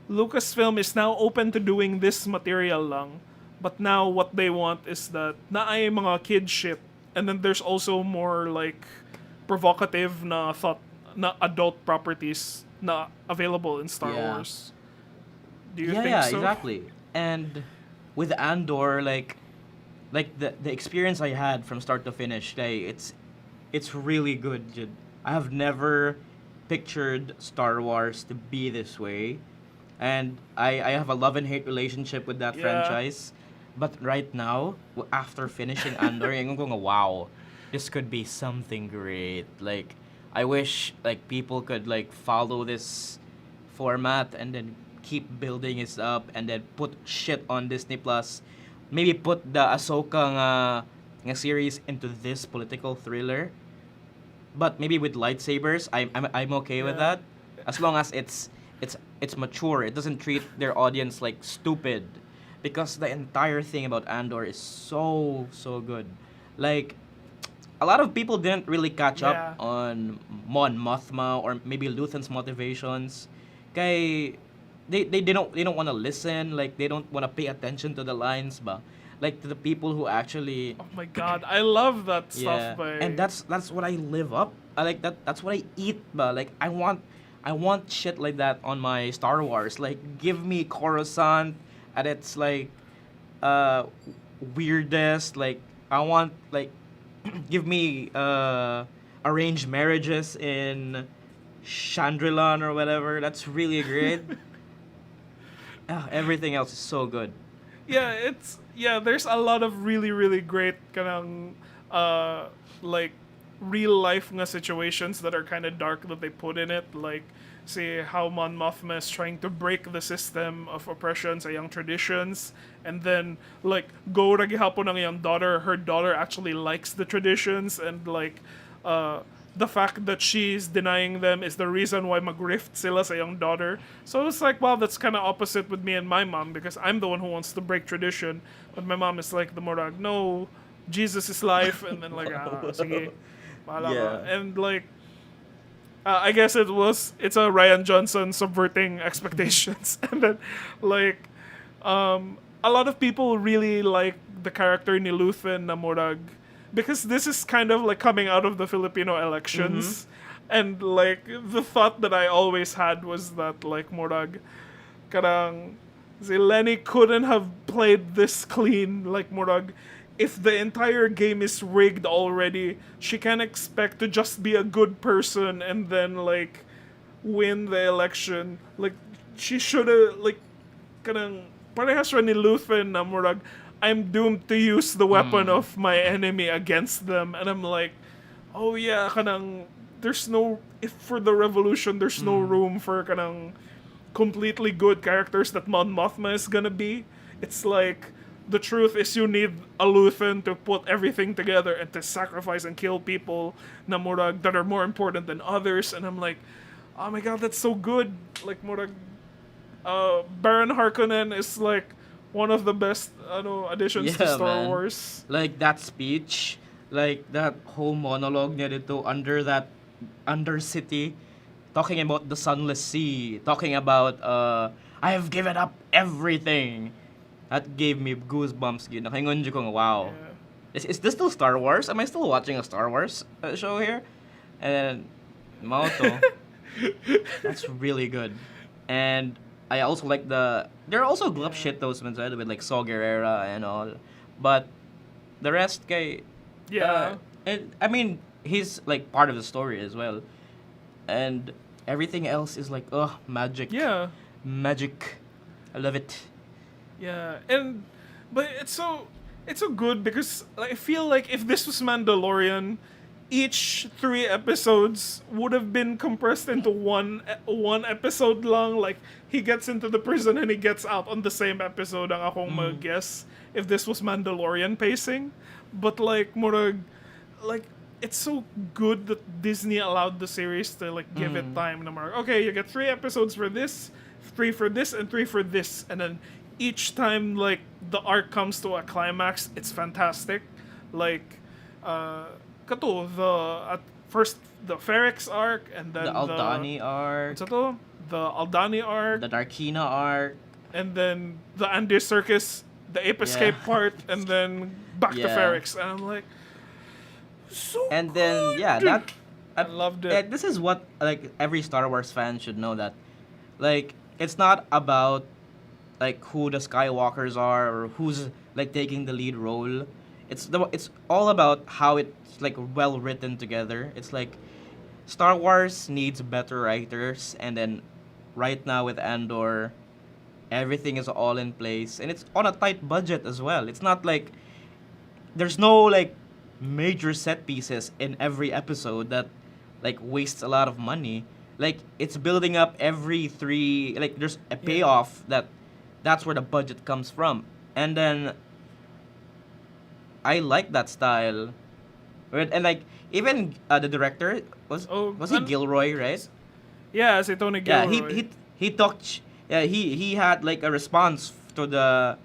Lucasfilm is now open to doing this material lang, but now what they want is that na ay mga kid shit, and then there's also more like provocative na thought na adult properties na available in Star Yeah. Wars. Do you Yeah, think yeah, so? exactly. And with Andor, like the experience I had from start to finish, like it's really good, Jud. I have never pictured Star Wars to be this way. And I have a love and hate relationship with that Yeah. franchise. But right now, after finishing Andor, I'm going, wow, this could be something great. Like, I wish like people could like follow this format and then keep building it up and then put shit on Disney Plus. Maybe put the Ahsoka nga series into this political thriller. But maybe with lightsabers, I'm okay with Yeah. that. As long as it's mature. It doesn't treat their audience like stupid. Because the entire thing about Andor is so good. Like a lot of people didn't really catch Yeah. up on Mon Mothma or maybe Luthen's motivations. Kay they don't want to listen, like they don't want to pay attention to the lines ba. Like to the people who actually Oh my god, I love that yeah. stuff by And that's what I live up. I like that. That's what I eat ba. Like I want shit like that on my Star Wars. Like give me Coruscant at its like weirdest. Like I want like give me arranged marriages in Chandrilan or whatever. That's really great. Everything else is so good. there's a lot of really great kanang like real life nga situations that are kind of dark that they put in it, like see how Mon Mothma is trying to break the system of oppression sa young traditions, and then like go ra gihapon ang young daughter, her daughter actually likes the traditions, and like the fact that she's denying them is the reason why magrift sila sa young daughter. So it's like, wow, that's kind of opposite with me and my mom, because I'm the one who wants to break tradition, but my mom is like the more like, no, Jesus is life, and then like, sige, bahala ka. Yeah. And like, I guess it's a Ryan Johnson subverting expectations, and then like, a lot of people really like the character ni Luthen na murag, because this is kind of like coming out of the Filipino elections, and like the thought that I always had was that like murag, karang si Lenny couldn't have played this clean, like murag. If the entire game is rigged already, she can't expect to just be a good person and then like win the election. Like she should have like kanang parehas ra ni Luthen na murag, I'm doomed to use the weapon of my enemy against them, and I'm like, oh yeah, kanang there's no, if for the revolution there's no room for kanang completely good characters that Mon Mothma is gonna be. It's like the truth is you need a Luthen to put everything together and to sacrifice and kill people na murag that are more important than others, and I'm like, oh my god, that's so good. Like murag Baron Harkonnen is like one of the best additions to Yeah, Star man. Wars. Like that speech, like that whole monologue niya dito under that Undercity, talking about the sunless sea, talking about I have given up everything. That gave me goosebumps. Nakaingon ko nga, wow. Yeah. Is this still Star Wars? Am I still watching a Star Wars show here? And Maoto, that's really good. And I also like there are also glup shit those with like Saw Gerrera and all, but the rest kay Yeah. I mean he's like part of the story as well, and everything else is like magic. Yeah. Magic. I love it. Yeah, but it's so good because like, I feel like if this was Mandalorian, each 3 episodes would have been compressed into one episode long. Like he gets into the prison and he gets out on the same episode. Ang akong mag-guess if this was Mandalorian pacing, but like murag, like it's so good that Disney allowed the series to like give it time. Na marag, okay, you get 3 episodes for this. three for this and three for this, and then each time like the arc comes to a climax, it's fantastic. Like, kato the at first the Ferrex arc, and The then Aldani arc, what's ito? The Aldani arc, the Darkina arc. and then the Andy Circus, the Ape Escape Yeah. part, and then back to Yeah. Ferrex, and I'm like, so And then yeah, good. that I loved it. This is what like every Star Wars fan should know, that like it's not about like who the Skywalkers are or who's like taking the lead role. It's all about how it's like well written together. It's like Star Wars needs better writers, and then right now with Andor, everything is all in place, and it's on a tight budget as well. It's not like there's no like major set pieces in every episode that like wastes a lot of money. Like it's building up every three, like there's a payoff that's where the budget comes from. And then I like that style. And like even the director was he Gilroy, right? Yeah, si Tony Yeah, Gilroy. he talked. Yeah, he had like a response to the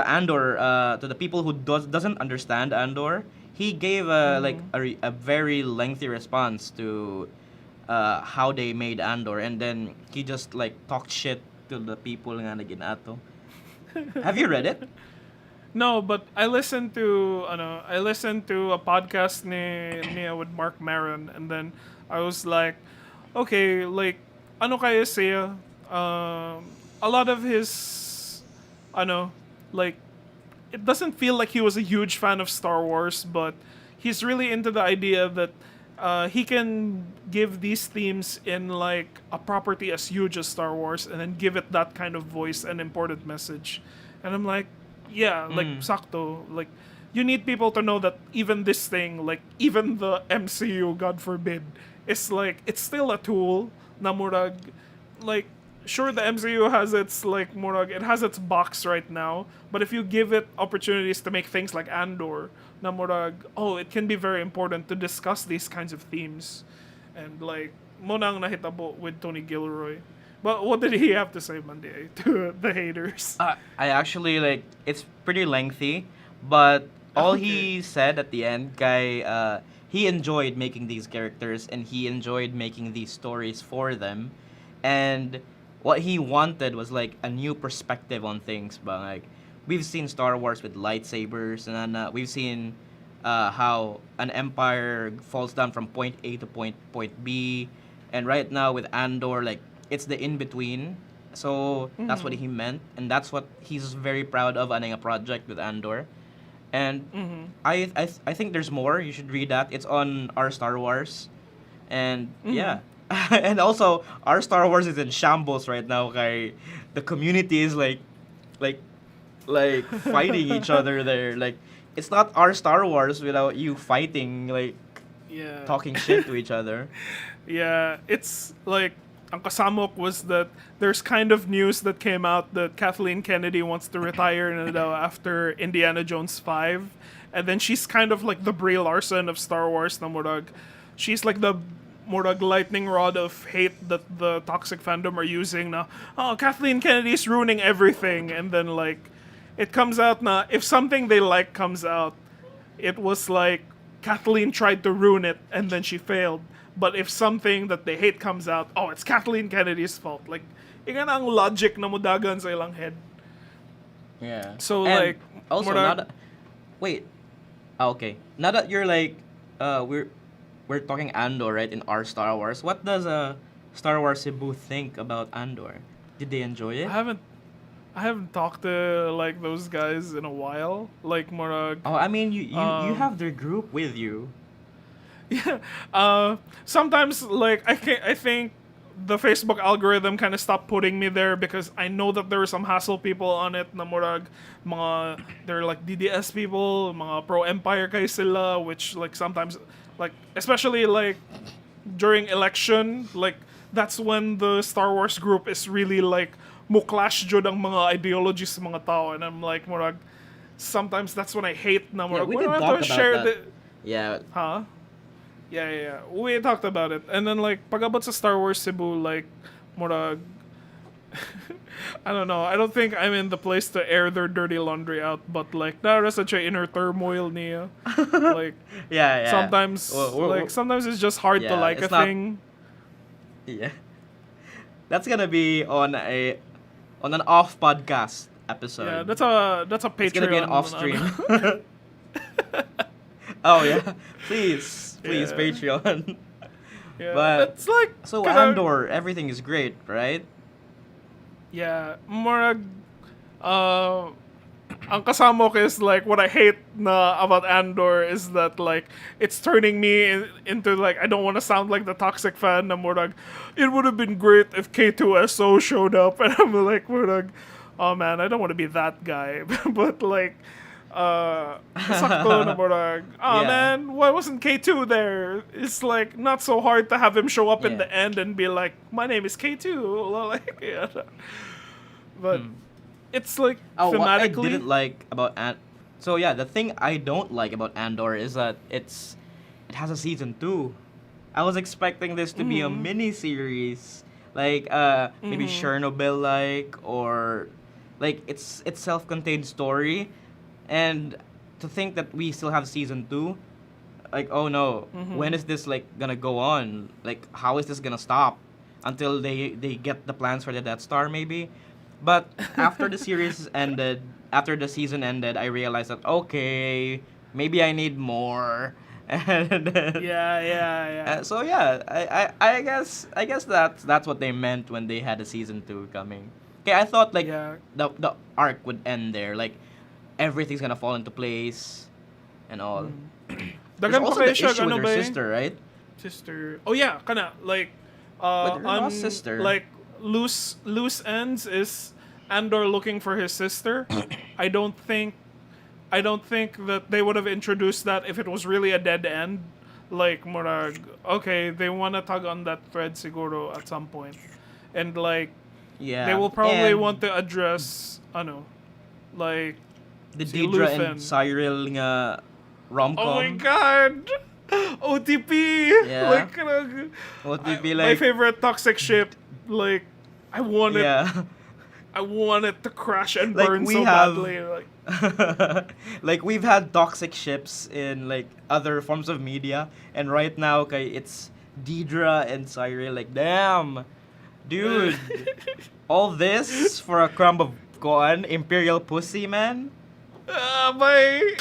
Andor to the people who doesn't understand Andor. He gave like a very lengthy response to how they made Andor, and then he just like talked shit to the people nga naginato. Have you read it? No, but I listened to a podcast niya with Mark Maron, and then I was like, okay, like ano kaya siya? A lot of his like it doesn't feel like he was a huge fan of Star Wars, but he's really into the idea that he can give these themes in like a property as huge as Star Wars, and then give it that kind of voice and important message. And I'm like, yeah, like sakto. Like you need people to know that even this thing, like even the MCU, God forbid, is like it's still a tool. Na murag, like sure the MCU has its like murag, it has its box right now, but if you give it opportunities to make things like Andor, na murag, oh, it can be very important to discuss these kinds of themes, and like mo nang nahitabo with Tony Gilroy. But what did he have to say Monday to the haters? I actually like it's pretty lengthy, but all he said at the end, guy, he enjoyed making these characters and he enjoyed making these stories for them, and what he wanted was like a new perspective on things. But like we've seen Star Wars with lightsabers, and then we've seen how an empire falls down from point A to point B, and right now with Andor, like it's the in between. So that's what he meant, and that's what he's very proud of running a project with Andor. And I think there's more. You should read that. It's on our Star Wars, and yeah. And also our Star Wars is in shambles right now. Kay the community is like fighting each other there. Like it's not our Star Wars without you fighting, like Yeah. talking shit to each other. Yeah, it's like ang kasamok was that there's kind of news that came out that Kathleen Kennedy wants to retire na daw after Indiana Jones 5, and then she's kind of like the Brie Larson of Star Wars na murag. She's like the murag lightning rod of hate that the toxic fandom are using na, oh, Kathleen Kennedy's ruining everything, and then like it comes out na if something they like comes out, it was like Kathleen tried to ruin it and then she failed. But if something that they hate comes out, oh, it's Kathleen Kennedy's fault. Like, iyan ang logic na mudagan sa ilang head. Yeah. So, And like, also murag- now that, wait. Okay. Now that you're like we're talking Andor, right, in our Star Wars. What does Star Wars Cebu think about Andor? Did they enjoy it? I haven't talked to like those guys in a while. Like murag. Oh, I mean you have their group with you. Yeah. Sometimes like I think the Facebook algorithm kind of stopped putting me there because I know that there were some hassle people on it na murag mga they're like DDS people, mga pro Empire kay sila, which like sometimes like especially like during election, like that's when the Star Wars group is really like muklash jud ang mga ideologies sa mga tao, and I'm like murag sometimes that's when I hate na murag we "Why did do I have talk to about share that. the Yeah. huh? Yeah. We talked about it. And then like pagabot sa Star Wars Cebu, like murag I don't know. I don't think I'm in the place to air their dirty laundry out, but like nara sa siya inner turmoil niya. Like Yeah, yeah. sometimes sometimes it's just hard to Yeah, like a it's not- thing. Yeah. That's gonna be on an off podcast episode. Yeah, that's a Patreon. It's gonna be an off stream. Oh yeah. Please, Yeah. Patreon. Yeah, But- it's like So kinda- Andor, everything is great, right? Yeah, murag ang kasama ko is like what I hate na about Andor is that like it's turning me into like I don't want to sound like the toxic fan na murag it would have been great if K2SO showed up and I'm like murag oh man, I don't want to be that guy. But like sakto na murag oh Yeah. man, why wasn't K2 there? It's like not so hard to have him show up in Yeah. the end and be like my name is K2. Like yeah. But it's like Oh, what I thematically didn't like about So yeah, the thing I don't like about Andor is that it has a season 2. I was expecting this to be a mini series, like maybe Chernobyl like, or like it's self-contained story, and to think that we still have season 2, like oh no, when is this like gonna go on? Like how is this gonna stop until they get the plans for the Death Star maybe? But after the series ended, after the season ended, I realized that okay, maybe I need more. And yeah. so yeah, I guess that's what they meant when they had a season 2 coming. Okay, I thought like Yeah. the arc would end there, like everything's gonna fall into place and all. There's Dagan also pa the kayo siya, issue with ano her ba eh? sister, right? Sister. Oh yeah, kana like But her not sister. like loose ends is Andor looking for his sister. I don't think that they would have introduced that if it was really a dead end. Like murag okay, they wanna tug on that thread siguro at some point. And like Yeah. they will probably And want to address like the si Deidre Luthen. and Cyril nga rom-com. Oh my god! OTP! Yeah. Like, What would be my like? favorite toxic ship. Like, I want it. Yeah. I want it to crash and Like, burn we so have- badly. Like, Like we've had toxic ships in like other forms of media, and right now kay it's Deidre and Cyril. Like damn, dude, all this for a crumb of imperial pussy, man.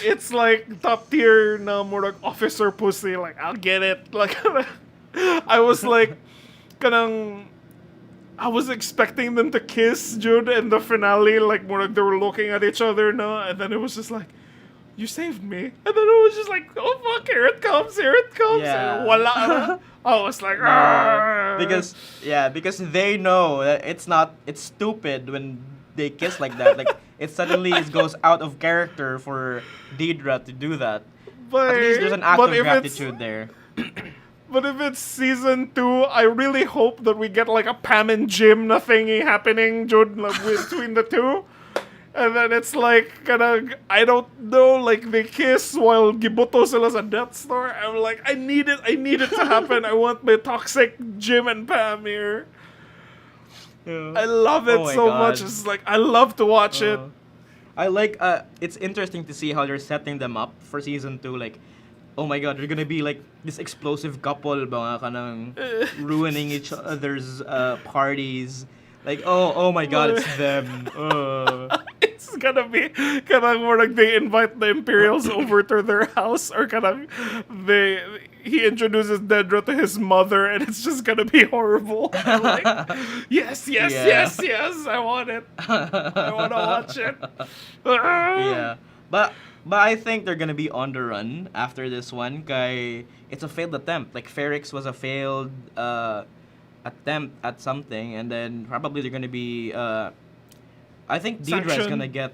it's like top tier na more like officer pussy. Like, I'll get it. Like, I was like, kanang. I was expecting them to kiss, Jude, in the finale. Like, more like they were looking at each other now, and then it was just like, you saved me. And then it was just like, oh fuck, here it comes. Yeah. And wala na. I was like, "Argh." Because they know that it's stupid when they kiss like that. Like it suddenly goes out of character for Deidre to do that. But, At least there's an act but of if gratitude there. But if it's season 2, I really hope that we get like a Pam and Jim na thingy happening, Jude, like, between the two. And then it's like, I don't know, like they kiss while giboto sila sa Death Star. I'm like, I need it to happen. I want my toxic Jim and Pam here. I love it Oh my so God. much. It's like, I love to watch it. I like it's interesting to see how they're setting them up for season 2. Like, oh my god, they're gonna be like this explosive couple ba nga kanang ruining each other's parties. Like, oh my god, it's them. It's gonna be kanang more like they invite the Imperials over to their house, or kanang he introduces Dedra to his mother, and it's just gonna be horrible. I'm like, yes, I want it. I wanna watch it. Yeah. But I think they're gonna be on the run after this one. Kay, it's a failed attempt. Like Ferrix was a failed attempt at something, and then probably they're gonna be I think Deidre is Sanctioned. gonna get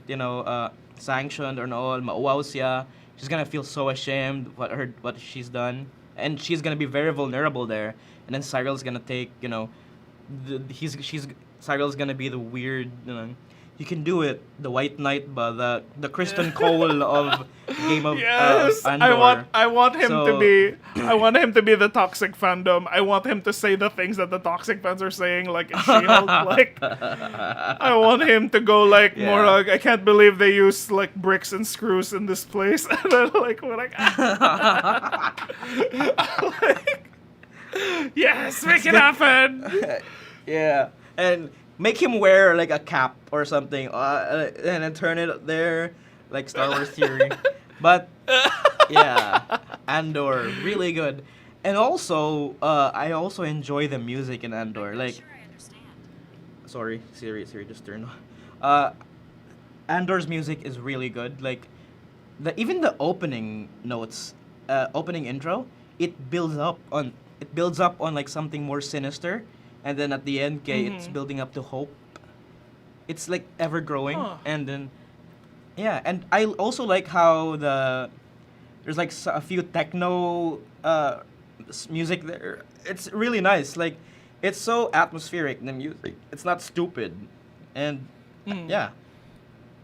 sanctioned or all. Mauwaw siya. She's gonna feel so ashamed what she's done, and she's gonna be very vulnerable there. And then Cyril's gonna take Cyril's gonna be the weird. you can do it. The White Knight, but the Kristen Cole of Game of Yes, Andor. I want him to So- be I want him to be the toxic fandom. I want him to say the things that the toxic fans are saying, like in She-Hulk. Like I want him to go like Yeah. more like, I can't believe they use like bricks and screws in this place. And then like we're like, like, yes, make it happen. Yeah, and make him wear like a cap or something, and then turn it there, like Star Wars theory. But yeah, Andor really good, and also I also enjoy the music in Andor. Like, sorry, Siri just turned on. Andor's music is really good. Like, even the opening notes, opening intro, it builds up on like something more sinister, and then at the end, it's building up to hope. It's like ever growing, Huh. and then yeah, and I also like how there's like a few techno music there. It's really nice. Like, it's so atmospheric. The music, it's not stupid, and yeah.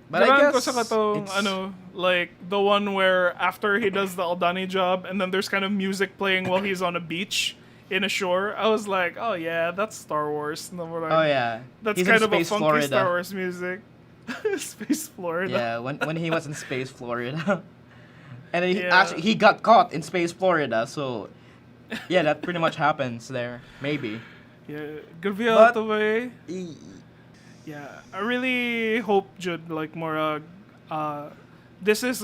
But I Ganahan guess ko sa katong, it's- like the one where after he does the Aldani job and then there's kind of music playing while he's on a beach in a shore. I was like, oh yeah, that's Star Wars. No, we're like, Oh yeah, that's He's kind in of a Space funky Florida. Star Wars music. Space Florida. Yeah, when he was in Space Florida, and he Yeah. actually he got caught in Space Florida. So yeah, that pretty much happens there. Maybe. Yeah, good view But- out the way. Yeah, I really hope Jude like Morag. This is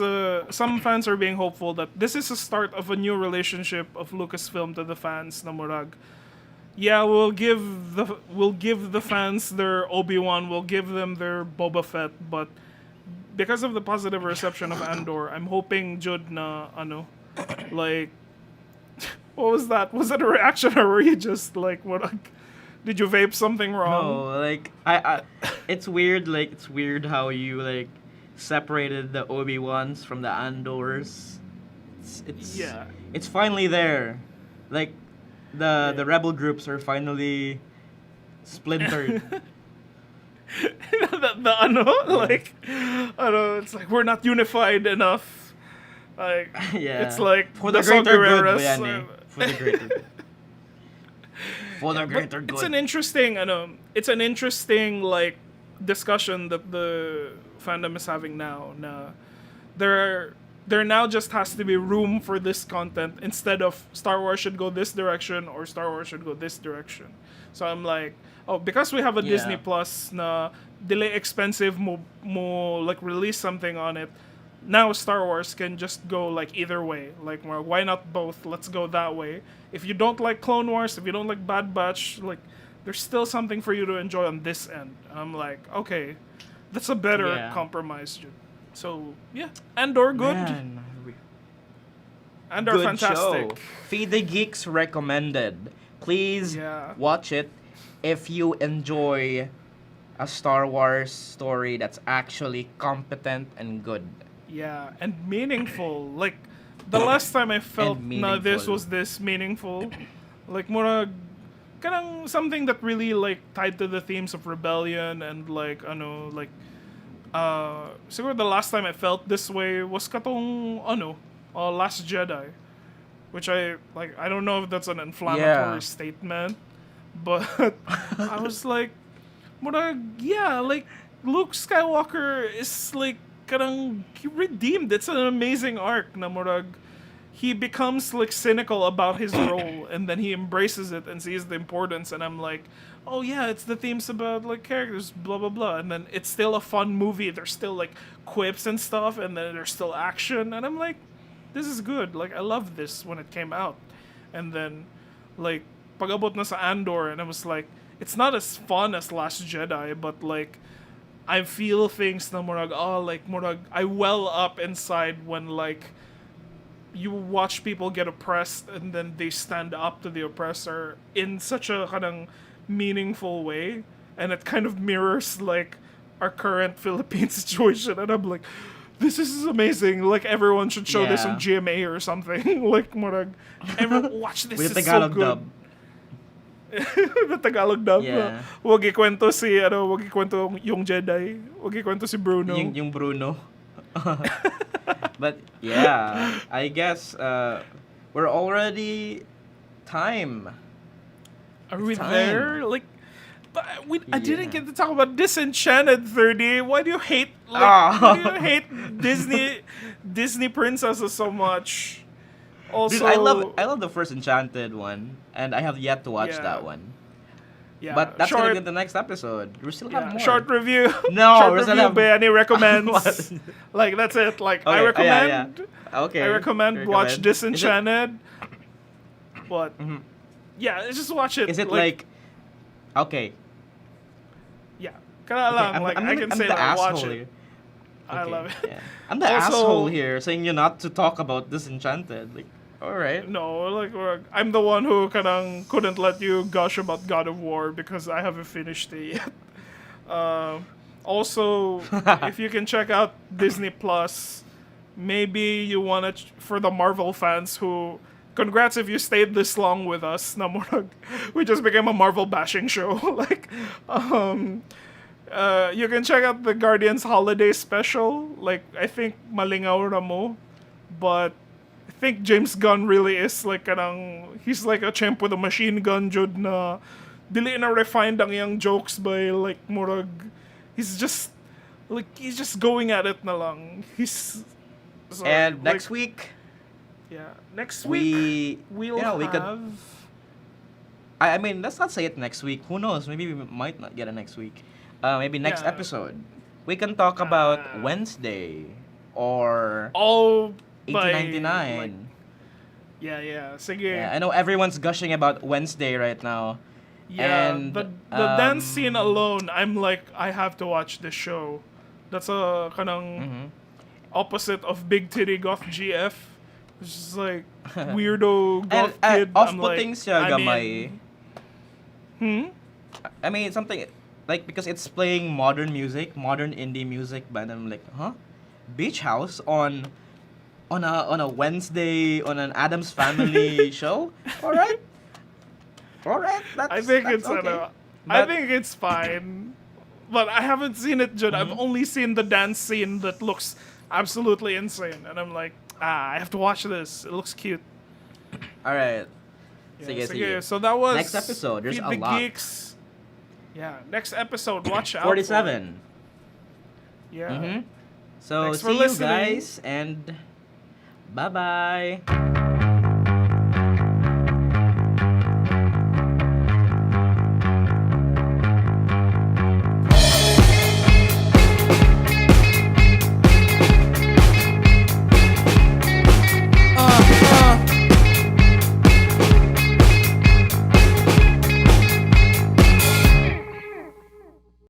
some fans are being hopeful that this is a start of a new relationship of Lucasfilm to the fans. Na Morag. Yeah, we'll give the fans their Obi-Wan. We'll give them their Boba Fett. But because of the positive reception of Andor, I'm hoping Jude na like. What was that? Was it a reaction or were you just like what? Did you vape something wrong? No, like I it's weird. Like, it's weird how you like separated the Obi-Wans from the Andors. It's Yeah. It's finally there. Like, the rebel groups are finally splintered. Like, it's like we're not unified enough. Like, Yeah. it's like For the Saw greater good, Gerreras, Bayani. For the greater good. For the But greater good. it's an interesting like discussion that the fandom is having now. There now just has to be room for this content instead of Star Wars should go this direction or Star Wars should go this direction. So I'm like, oh, because we have a Yeah. Disney Plus na delay expensive mo like release something on it. Now Star Wars can just go like either way. Like, well, why not both? Let's go that way. If you don't like Clone Wars, if you don't like Bad Batch, like there's still something for you to enjoy on this end. I'm like, okay, that's a better Yeah. compromise, dude. So yeah, Andor good, Man, Andor good fantastic. show. Feed the Geeks recommended. Please Yeah. watch it if you enjoy a Star Wars story that's actually competent and good. Yeah, and meaningful. Like the last time I felt And na this meaningful. was this meaningful. Like mura kanang something that really like tied to the themes of rebellion and like siguro the last time I felt this way was katong Last Jedi, which I don't know if that's an inflammatory Yeah. statement, but I was like yeah, like Luke Skywalker is like he redeemed. It's an amazing arc na murag he becomes like cynical about his role and then he embraces it and sees the importance, and I'm like, oh yeah, it's the themes about like characters, blah blah blah, and then it's still a fun movie. There's still like quips and stuff, and then there's still action, and I'm like, this is good. Like, I loved this when it came out. And then like pag-abot na sa Andor, and I was like, it's not as fun as Last Jedi, but like I feel things na murag, I well up inside when like you watch people get oppressed and then they stand up to the oppressor in such a kanang meaningful way, and it kind of mirrors like our current Philippine situation, and I'm like, this is amazing. Like, everyone should show this on Yeah. GMA or something. Like, murag, everyone watch this. With the It's so Tagalog good. dub. na Tagalog dub. Yeah. Wag ikwento si, wag ikwento yung Jedi. Wag ikwento si Bruno. Yung Bruno. But yeah, I guess we're already time. Are we time. there? Like, but I didn't Yeah. get to talk about Disenchanted 30. Why do you hate why do you hate Disney princesses so much? Also, Dude, I love the first Enchanted one, and I have yet to watch Yeah. that one. yeah, But that's short, gonna be the next episode. We still have more. short review. No, short we're still review. have- Bayani recommends. What? Like that's it. Like Okay, I yeah, recommend. yeah. Okay. I recommend watch Is it- Disenchanted. But Mhm. yeah, just watch it. Is it like okay? yeah? Kinda lang. Like I can say the like, watch asshole it. here. I Okay, love it. yeah. I'm the Also- asshole here, saying you not to talk about Disenchanted. Like, all right. No, like I'm the one who couldn't let you gush about God of War because I haven't finished it yet. Also, if you can check out Disney Plus, maybe you wanna for the Marvel fans who. Congrats if you stayed this long with us. Na murag, we just became a Marvel bashing show. Like, you can check out the Guardians Holiday Special. Like, I think malingaw ra mo, but I think James Gunn really is like he's like a champ with a machine gun jud na dili na refined ang yang jokes by like murag he's just going at it na lang. He's so, And like, next week, yeah, next week we'll we could. have I mean, let's not say it next week. Who knows? Maybe we might not get it next week. Maybe next Yeah. episode, we can talk about Wednesday or all by 1899. like, yeah. Sige. Yeah, I know everyone's gushing about Wednesday right now. Yeah, And, the dance scene alone, I'm like, I have to watch this show. That's a kanang opposite of Big Titty Goth GF. It's just like weirdo goth kid. I'm off-putting like, siya I'm gamay. in. I mean, something like because it's playing modern music, modern indie music, but I'm like, huh? Beach House on a Wednesday on an Addams Family show? All right. I think that's it's okay. I think it's fine. But I haven't seen it, Judd. I've only seen the dance scene that looks absolutely insane. And I'm like, I have to watch this. It looks cute. All right. Yeah, Sige, sige. sige. So that was Next episode, there's Feed a the lot. Geeks. Yeah, next episode. Watch out. 47. Yeah. Mm-hmm. So Thanks for see you listening. guys and bye-bye.